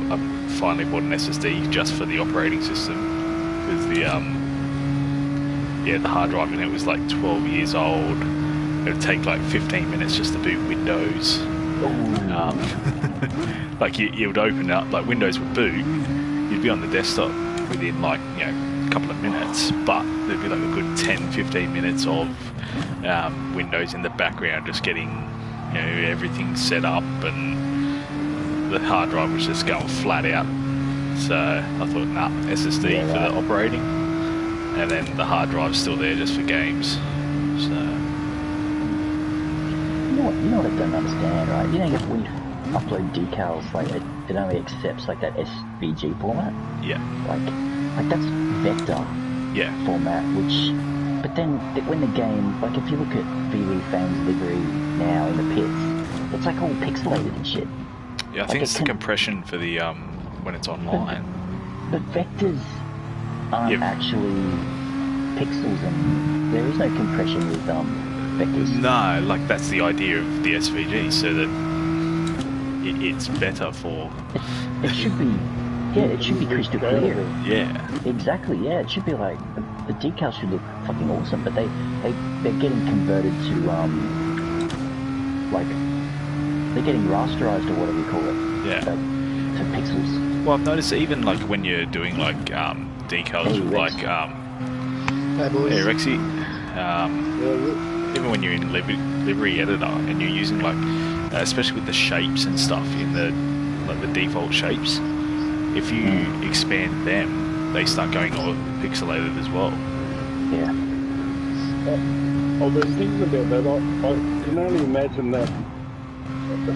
finally bought an SSD just for the operating system because the hard drive in it was like 12 years old. It would take like 15 minutes just to boot Windows. Like you would open up, like Windows would boot, you'd be on the desktop within like, a couple of minutes, but there'd be like a good 10-15 minutes of Windows in the background just getting everything set up, and the hard drive was just going flat out. So I thought, nah, SSD for the operating, and then the hard drive's still there just for games. So you know what I don't understand, right? You know, when you upload decals, like it only accepts like that SVG format. Yeah. Like that's vector. Yeah. Format, but then when the game, like if you look at VW Fans livery now in the pits, it's like all pixelated and shit. Yeah, I think it's the compression for the when it's online. But vectors aren't actually pixels, and there is no compression with vectors. No, like that's the idea of the SVG, so that it's better for. It should be. Yeah, it should be crystal clear. Yeah. Exactly, yeah. It should be like, the decals should look fucking awesome, but they're getting converted to, like, they're getting rasterized or whatever you call it. Yeah. To pixels. Well, I've noticed even, like, when you're doing, like, decals with, Rex. like, Hey, boys. Hey, Rexy. Even when you're in livery editor and you're using, like, especially with the shapes and stuff in the default shapes, if you expand them, they start going all pixelated as well. Yeah. I've been thinking about that. I can only imagine that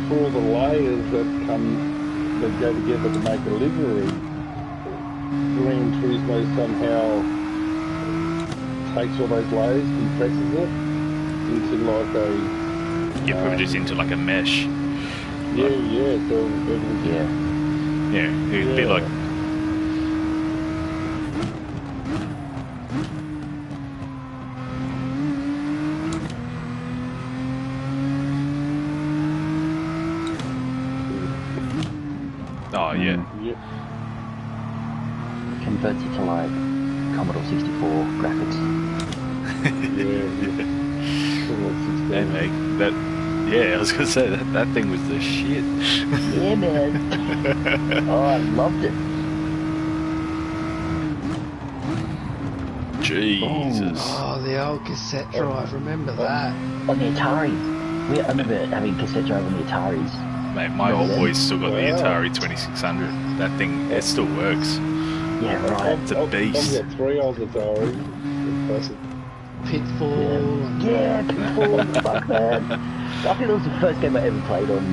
for all the layers that go together to make a livery, Gran Turismo somehow takes all those layers, compresses it into like a... Yeah, probably just into like a mesh. Yeah, so everything... Yeah. Yeah, it'd be like... Oh, yeah. Converts it to like Commodore 64 graphics. Hey, mate, that... Yeah, I was gonna say that thing was the shit. Yeah, man. Oh, I loved it. Jesus. Oh, the old cassette drive. Remember that? On the Atari. I remember having cassette drive on the Ataris. Mate, my old boy's still got the Atari 2600. That thing, it still works. Yeah, right. It's a beast. I've got 3 old Ataris. Pitfall. Yeah, Pitfall. Fuck, man. I think that was the first game I ever played on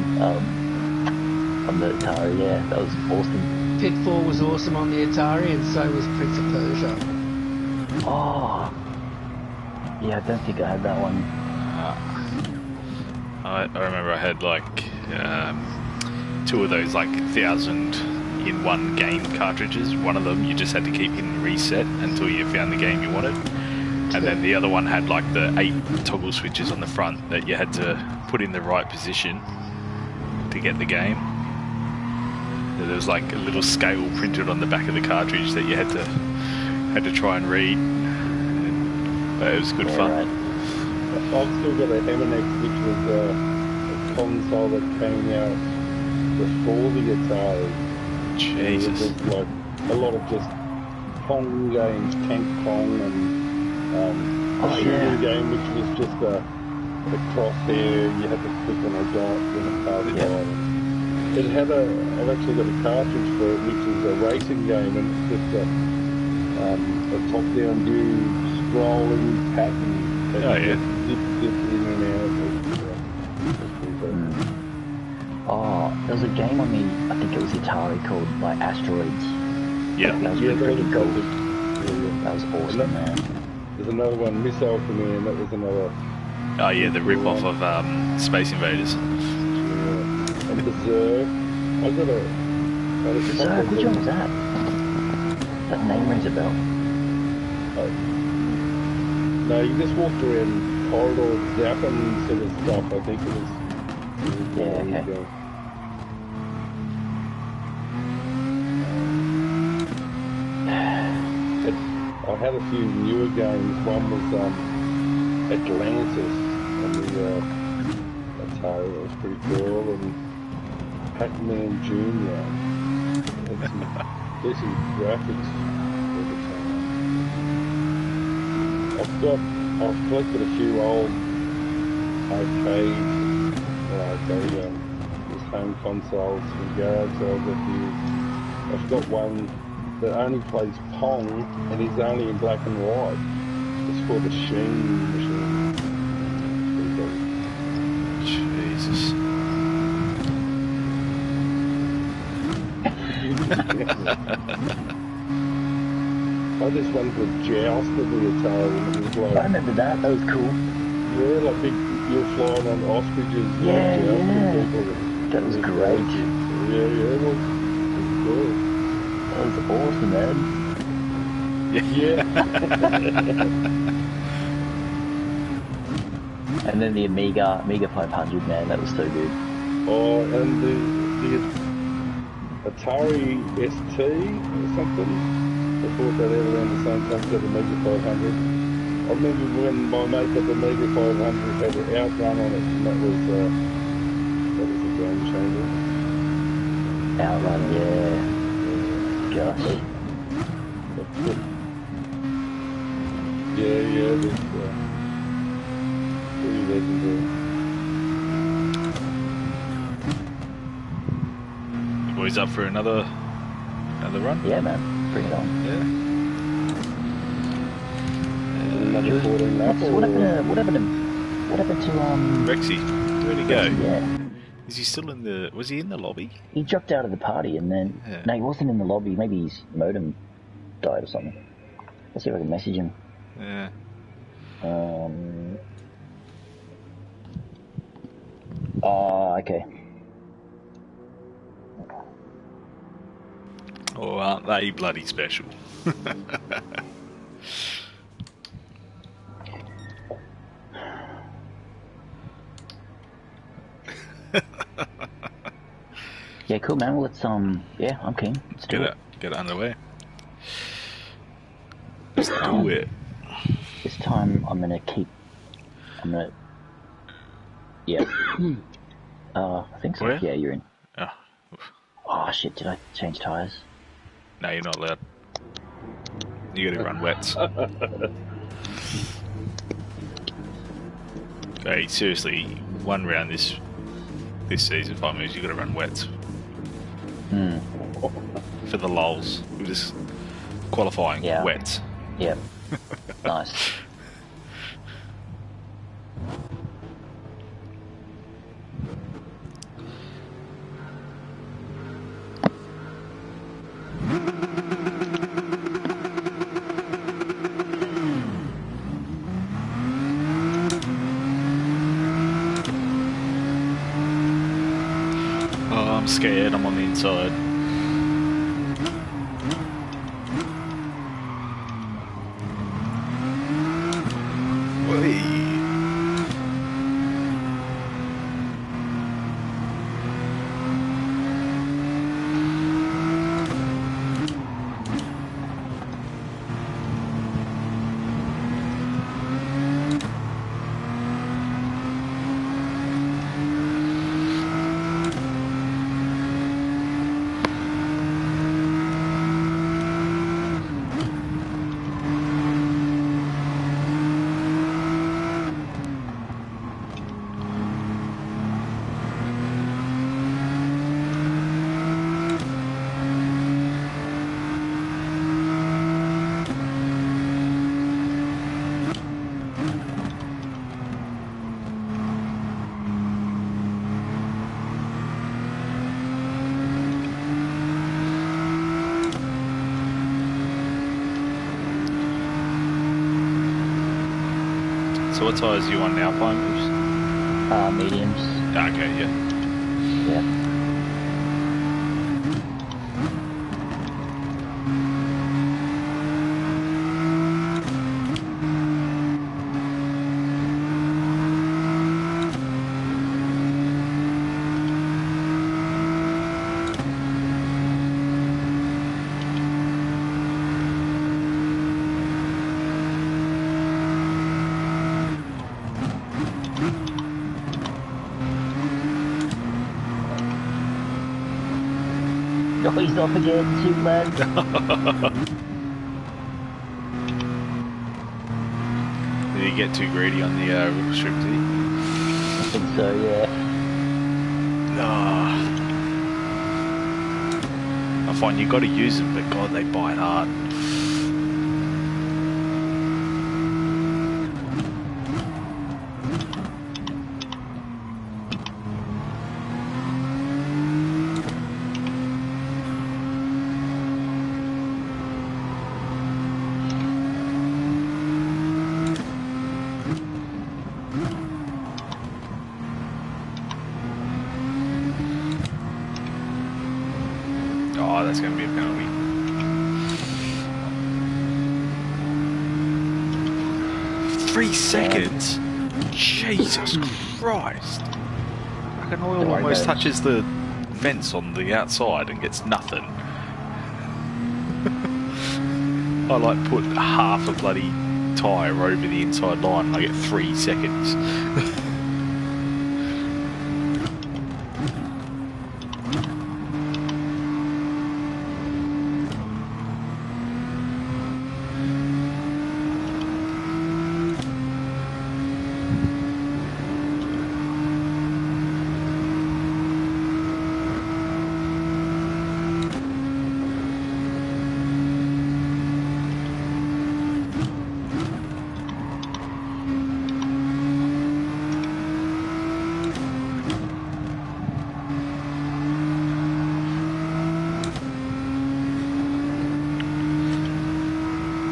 the Atari. Yeah, that was awesome. Pitfall was awesome on the Atari, and so was Prince of Persia. Oh, yeah, I don't think I had that one. I remember I had like 2 of those like 1,000-in-1 game cartridges. One of them you just had to keep hitting reset until you found the game you wanted. And then the other one had like the 8 toggle switches on the front that you had to put in the right position to get the game. There was like a little scale printed on the back of the cartridge that you had to try and read. But it was good fun. Right. I've still got a Heminex, which was a console that came out before the Atari. Jesus. It was like a lot of just Pong games, Tank Pong, and a shooting game, which was just a crosshair. You had to click on a dot when it passed by. It had I've actually got a cartridge for it, which is a racing game, and it's just a top-down view scrolling pattern. That Oh, you yeah. Zip in and out. Oh, there was a game on the, I think it was Atari, called like Asteroids. Yeah. That was Yeah, pretty that was freaking cool. classic. Yeah. That was awesome, man. There's another one, Missile Command. That was another. Oh yeah, the rip-off of Space Invaders. Yeah. And Berserk. I got a. Berserk, which one was that? That name rings a bell. No, you just walked around corridors zapping sort of stuff. I think it was. Yeah, okay. I had a few newer games. One was Atlantis on the Atari. That was pretty cool. And Pac-Man Jr. Had some decent graphics at the time. I've collected a few old arcades, these home consoles from garage sales that I've got one that only plays Pong and is only in black and white. It's called the Sheen machine. Jesus. I just went for Joust with the Atari, and it was I like, remember that. That was cool. yeah, like big, you're flying on ostriches. Yeah, like jousting yeah. people. That was great. Yeah, it was cool. That was awesome, man. Yeah. And then the Amiga 500, man, that was so good. Oh, and the Atari ST or something. I bought that out around the same time as the Amiga 500. I remember when my mate got the Amiga 500 had an Outrun on it, and that was a game changer. Outrun, yeah. Gosh. Yeah, that's pretty legendary. Boys up for another run? Yeah, man. Bring it on. Yeah. Another 14 lap. What happened to Rexy, where'd he go? Yeah. Is he still in the? Was he in the lobby? He dropped out of the party and then no, he wasn't in the lobby. Maybe his modem died or something. Let's see if I can message him. Yeah. Oh, okay. Oh, aren't they bloody special? Yeah, cool, man. Well, let's yeah, I'm keen. Let's do it. Get it underway. Let's do it. This time I'm gonna. Yeah. I think so. Where? Yeah, you're in. Oh. Oh shit! Did I change tires? No, you're not allowed. You gotta run wets. Hey, seriously, one round this season, 5 minutes, you gotta run wets. For the lols. We're just qualifying wets. Yep. Nice. Oh, I'm scared. I'm on the inside. Whee! what tyres are you on now, Pine Moves? Mediums. Okay, yeah. Yeah. Oh, he's off again, shoot lads. Did he get too greedy on the restricted? I think so, yeah. I find you got to use them, but God, they bite hard. Oh, that's going to be a penalty. Three seconds? Jesus Christ. Fucking oil almost touches the fence on the outside and gets nothing. I like put half a bloody tyre over the inside line and I get 3 seconds.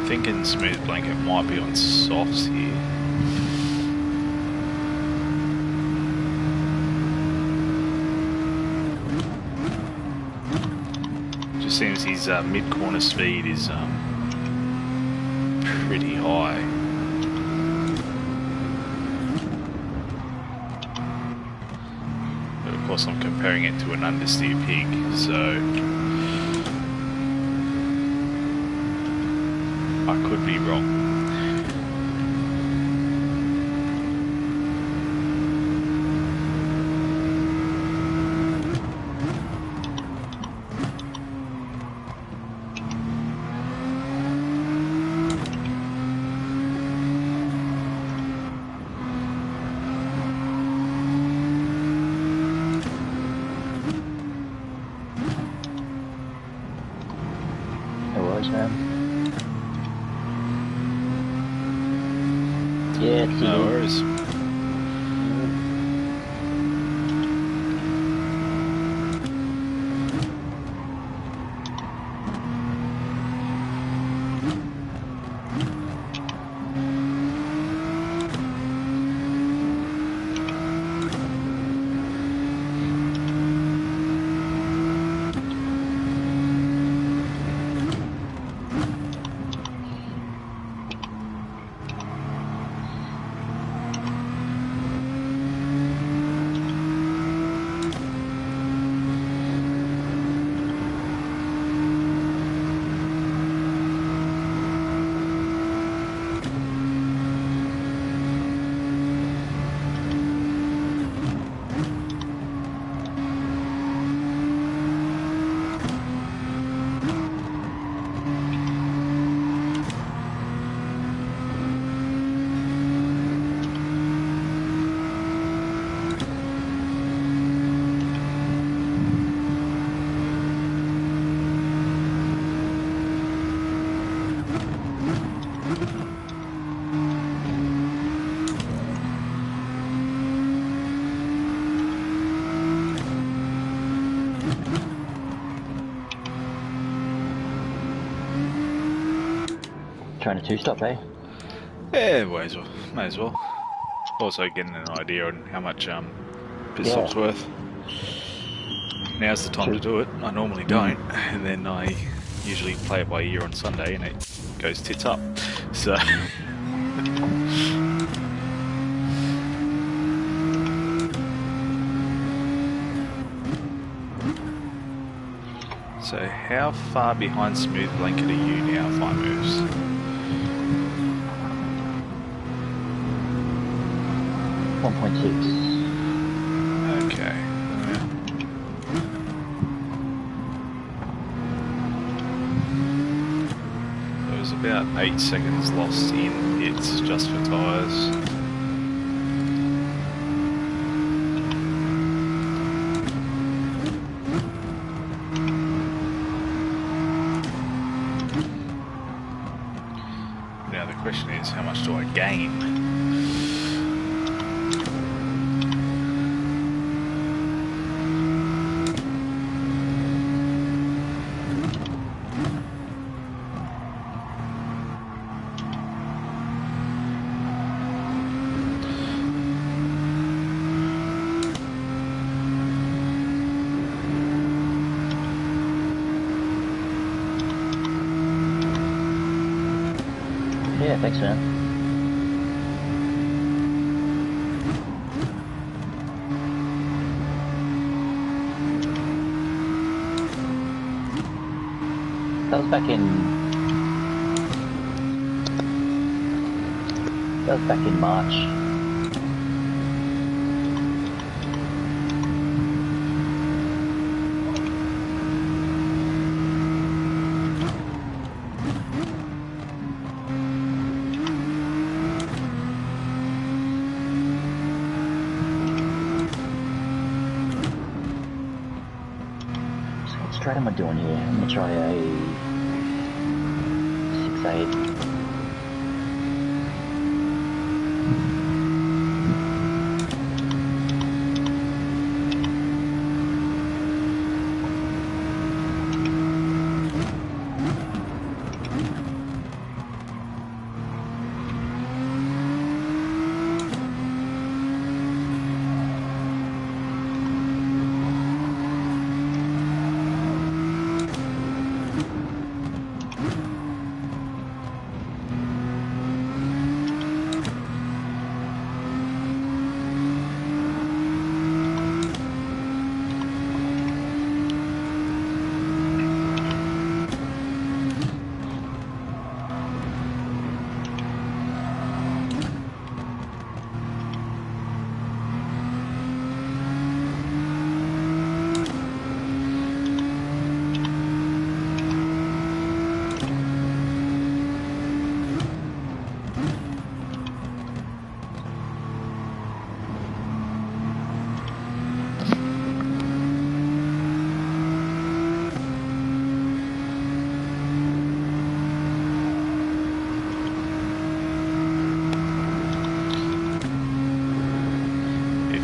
Thinking Smooth Blanket might be on softs here. Just seems his mid-corner speed is pretty high. But of course I'm comparing it to an understeer pig, so I could be wrong. No worries, man. Yeah, it's No worries. trying to two-stop, eh? Yeah, may as well. Also getting an idea on how much pit stop's worth. Now's the time to do it. I normally don't, and then I usually play it by ear on Sunday, and it goes tits up. So. So how far behind Smooth Blanket are you now, Fine Moves? 1.6. Okay. There was about 8 seconds lost in hits just for tyres. Now the question is, how much do I gain? Yeah, thanks, man. That was back in March. What straight am I doing here? I'm gonna try a 6.8.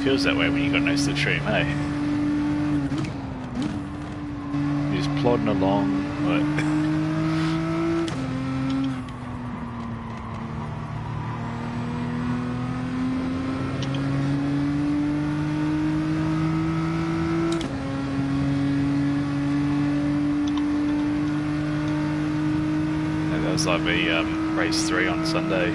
Feels that way when you got no slipstream, hey? You're just plodding along, like... That was like me, race 3 on Sunday.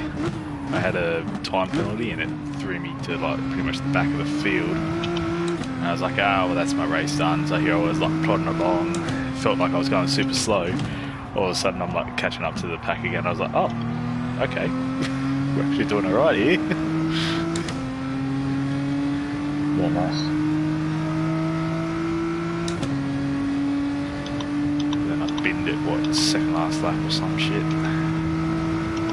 I had a time penalty and it threw me to like pretty much the back of the field. And I was like, well that's my race done. So here I was like plodding along, felt like I was going super slow. All of a sudden I'm like catching up to the pack again. I was like, oh, okay, we're actually doing alright here. Yeah, nice. Then I binned it, what, second last lap or some shit.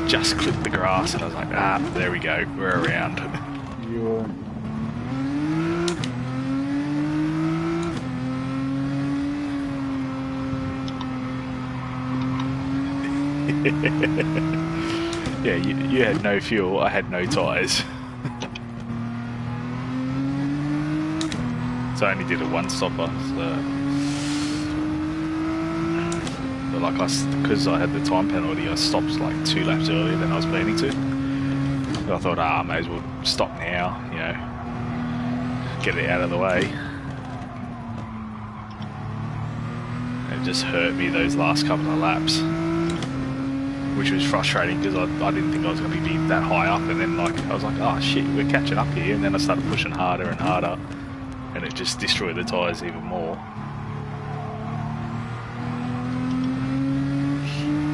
Just clipped the grass and I was like, there we go, we're around. Yeah, you had no fuel, I had no tyres. So I only did a one stopper, so... But like because I had the time penalty, I stopped like 2 laps earlier than I was planning to. I thought, I may as well stop now, you know, get it out of the way. It just hurt me those last couple of laps, which was frustrating because I didn't think I was going to be that high up, and then like I was like, oh shit, we're catching up here, and then I started pushing harder and harder, and it just destroyed the tyres even more.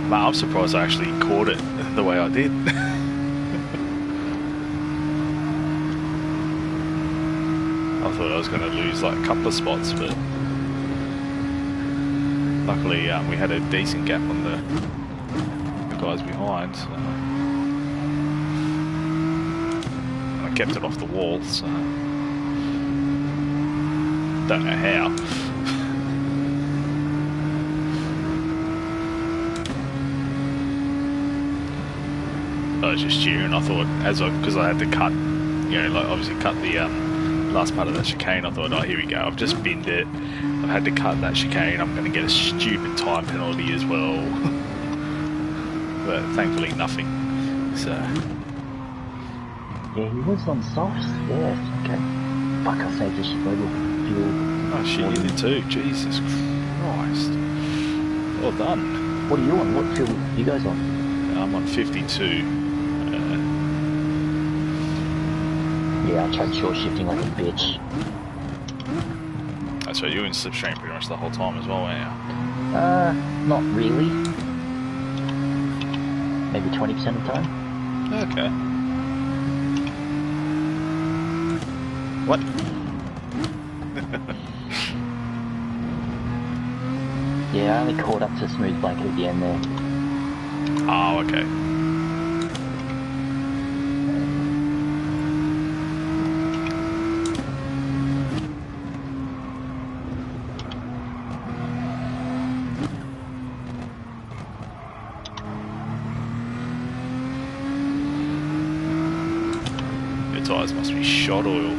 But I'm surprised I actually caught it the way I did. I thought I was going to lose like a couple of spots, but luckily we had a decent gap on the guys behind, so I kept it off the wall, so don't know how. I was just cheering. I thought, because I had to cut, you know, like obviously cut the last part of that chicane, I thought, oh, here we go, I've just binned it, I've had to cut that chicane, I'm going to get a stupid time penalty as well. But thankfully nothing, so... Yeah, he was on softs, yeah, okay. Fuck, I saved a shitload of fuel. Oh shit, you did too, Jesus Christ. Well done. What are you on? What fuel are you guys on? I'm on 52. Yeah, I tried short shifting like a bitch. That's right, you were in slipstream pretty much the whole time as well, weren't you? Not really. Maybe 20% of the time. Okay. What? Yeah, I only caught up to smooth blanket at the end there. Oh, okay. Your tyres must be shot oil.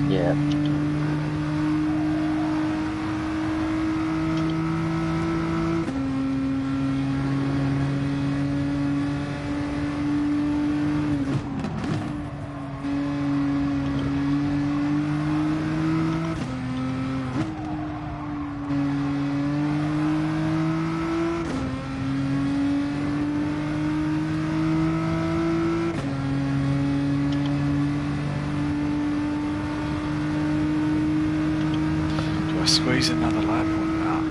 Yeah. squeeze another lap or not?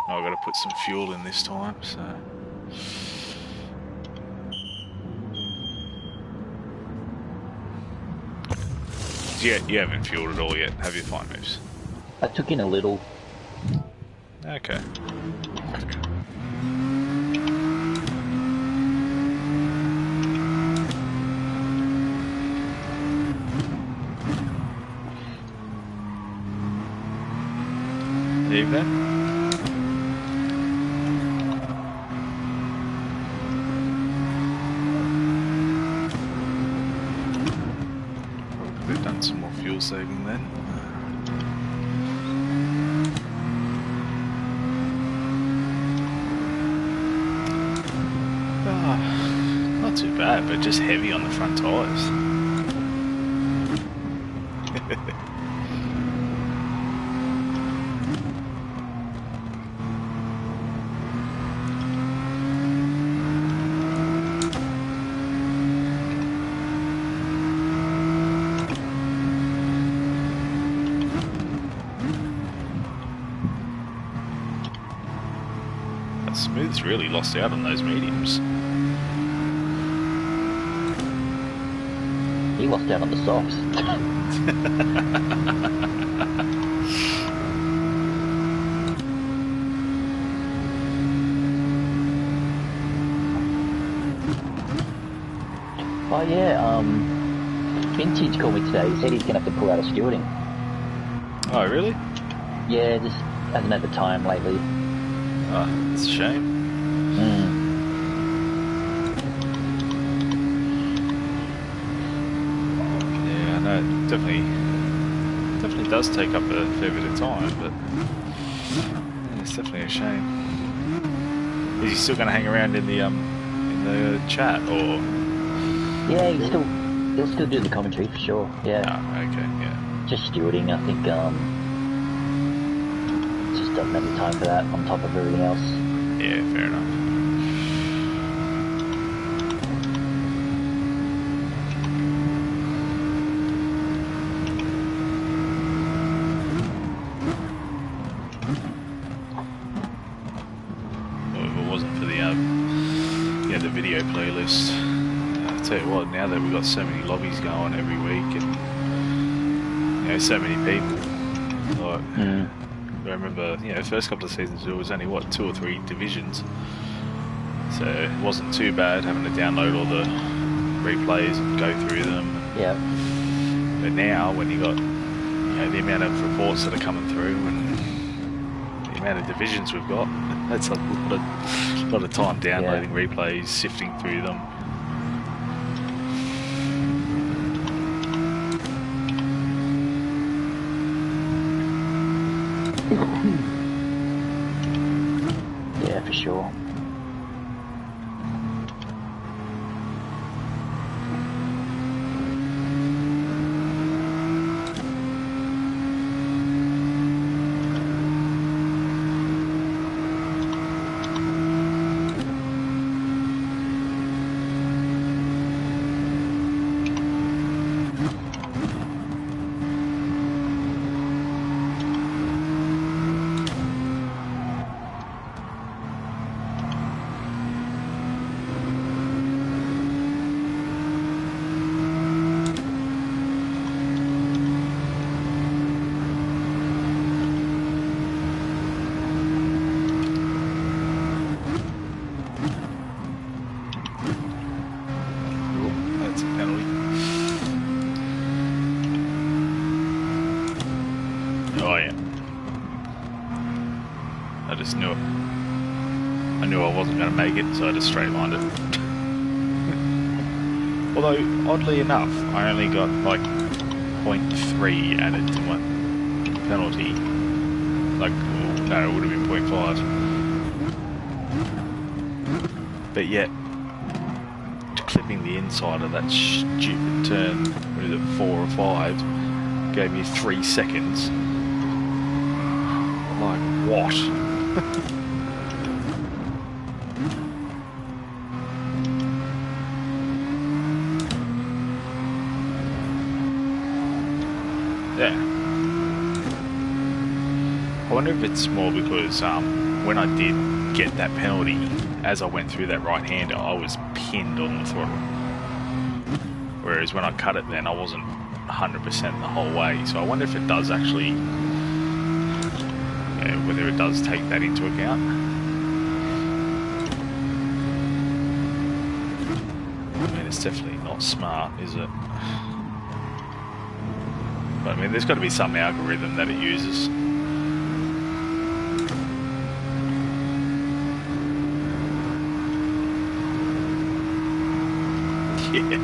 I've got to put some fuel in this time, so. You haven't fueled at all yet, have you, Fine Moves? I took in a little. Okay. Evening. We've done some more fuel saving then. Not too bad, but just heavy on the front tyres. Smooth's really lost out on those mediums. He lost out on the softs. Oh yeah, Vintage called me today. He said he's gonna have to pull out of stewarding. Oh really? Yeah, just hasn't had the time lately. Oh, it's a shame. Yeah, I know it definitely does take up a fair bit of time, but yeah, it's definitely a shame. Is he still going to hang around in the chat, or? Yeah, he'll still do the commentary for sure. Yeah. Oh, okay, yeah. Just stewarding, I think. Just doesn't have the time for that on top of everything else. Yeah, fair enough. Well, if it wasn't for the the video playlist, I'll tell you what, now that we've got so many lobbies going every week and so many people, like, I remember, the first couple of seasons there was only, 2 or 3 divisions. So it wasn't too bad having to download all the replays and go through them. Yeah. But now, when you got, the amount of reports that are coming through and the amount of divisions we've got, that's a lot of time downloading replays, sifting through them. Yeah, for sure. So I just straight lined it. Although, oddly enough, I only got like 0.3 added to my penalty. Like, no, it would have been 0.5. But yet, to clip prepping the inside of that stupid turn, what is it, 4 or 5, gave me 3 seconds. Like, what? Yeah. I wonder if it's more because when I did get that penalty, as I went through that right-hander, I was pinned on the throttle. Whereas when I cut it then, I wasn't 100% the whole way. So I wonder if it does actually, whether it does take that into account. I mean, it's definitely not smart, is it? But I mean, there's got to be some algorithm that it uses. Yeah.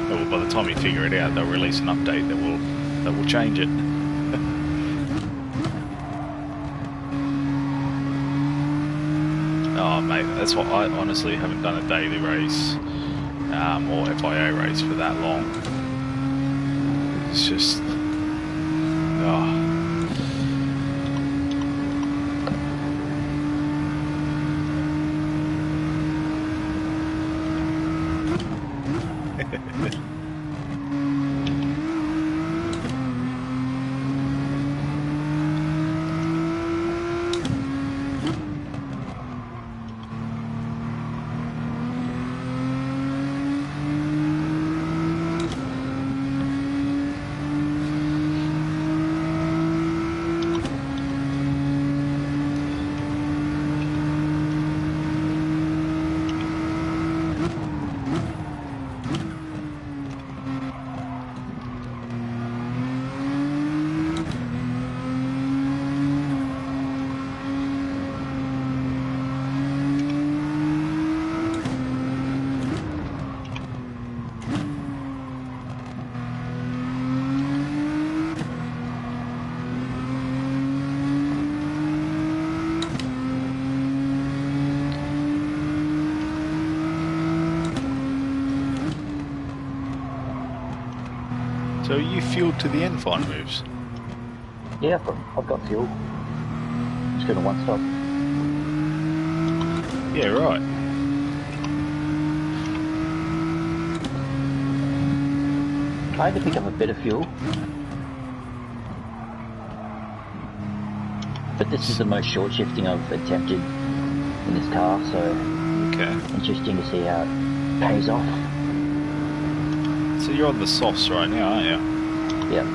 Well, by the time you figure it out, they'll release an update that will change it. Oh, mate, that's what I honestly haven't done a daily race or FIA race for that long. It's just, oh. So are you fueled to the end final moves? Yeah, I've got fuel. Just going to one stop. Yeah, right. I had to pick up a bit of fuel. But this is the most short shifting I've attempted in this car, so Okay. interesting to see how it pays off. So you're on the softs right now, aren't you? Yeah.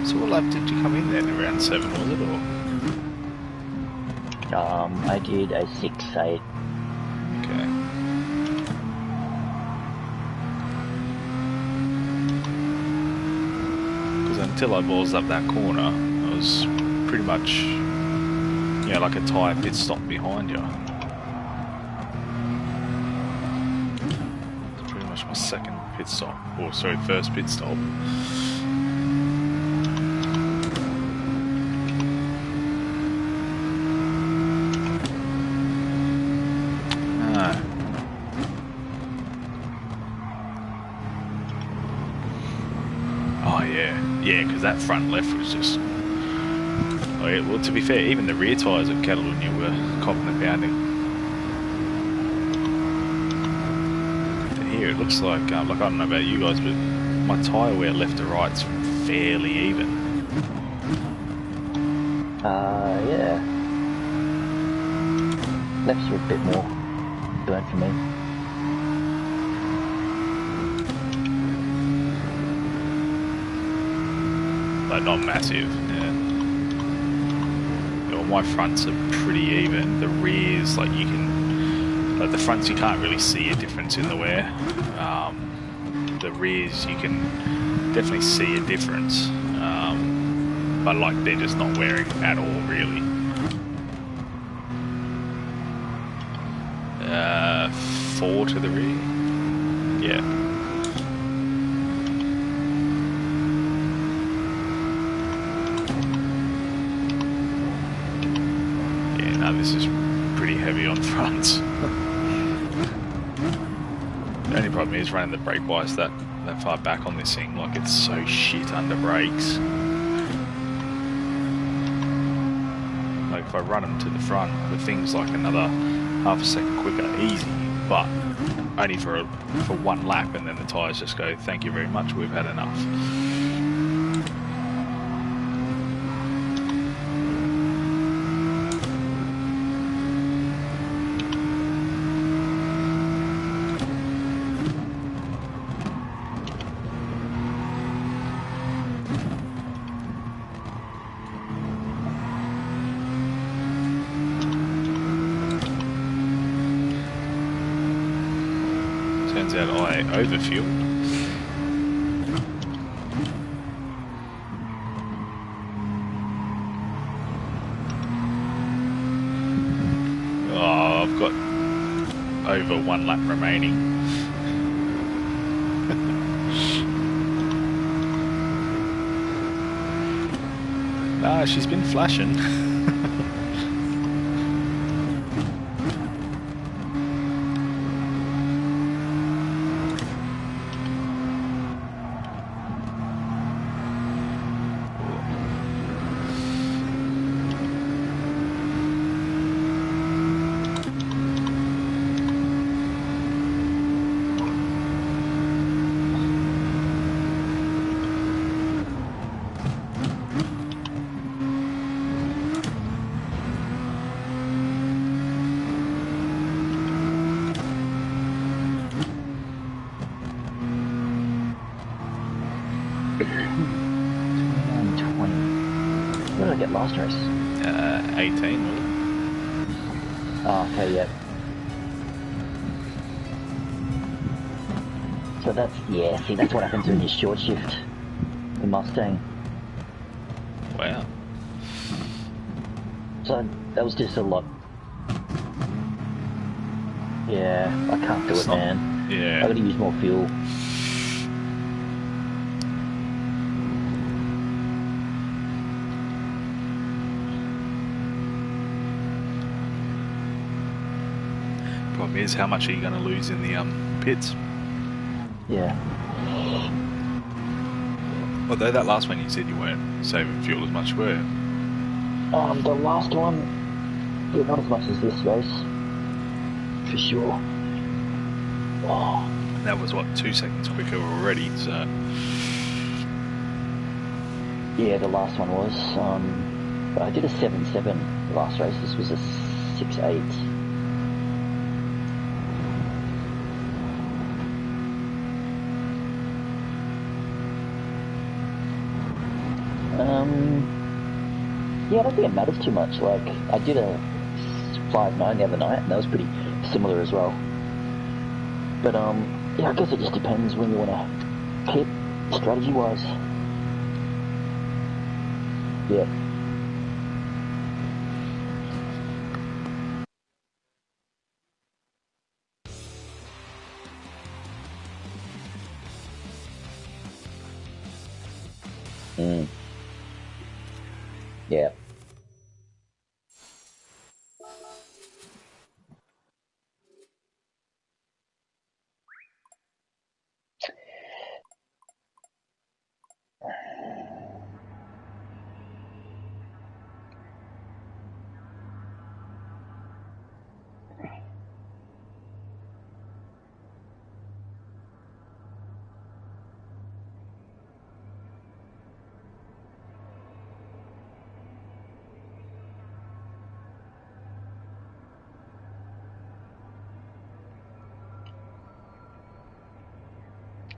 So what lap did you come in then? Around 7, was it? Or? I did a 6-8. Okay. Because until I balls up that corner, I was pretty much, like a tyre pit stop behind you. It's pretty much my second pit stop, or sorry, first pit stop. yeah, because that front left was just. Oh, yeah, well, to be fair, even the rear tyres of Catalonia were copping the pounding. And here it looks like I don't know about you guys, but my tyre wear left to right's fairly even. Yeah. Left's a bit more burnt for me. But not massive, yeah. Well, my fronts are pretty even. The rears, like you can, like the fronts you can't really see a difference in the wear. The rears you can definitely see a difference, but like they're just not wearing at all really. 4 to the rear, yeah. This is pretty heavy on fronts. The only problem is running the brake bias that far back on this thing, like it's so shit under brakes. Like if I run them to the front, the thing's like another half a second quicker, easy, but only for one lap, and then the tyres just go, thank you very much, we've had enough. Turns out I overfueled. Oh, I've got over 1 lap remaining. Nah, she's been flashing. What did I get last race? 18. Oh, okay, yep. So that's, yeah, see, that's what happens when you short shift the Mustang. Wow. So that was just a lot. Yeah, I can't do it, man. Yeah. I gotta use more fuel. Problem is, how much are you going to lose in the pits? Yeah. Although that last one you said you weren't saving fuel as much, were you? The last one, yeah, not as much as this race, for sure. Oh. And that was what, 2 seconds quicker already, so. Yeah, the last one was. But I did a 7.7 last race. This was a 6.8. Yeah, I don't think it matters too much. Like, I did a 5.9 the other night, and that was pretty similar as well. But, yeah, I guess it just depends when you want to pit, strategy-wise. Yeah. Yeah.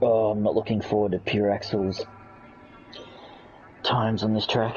Oh, I'm not looking forward to pure axles times on this track.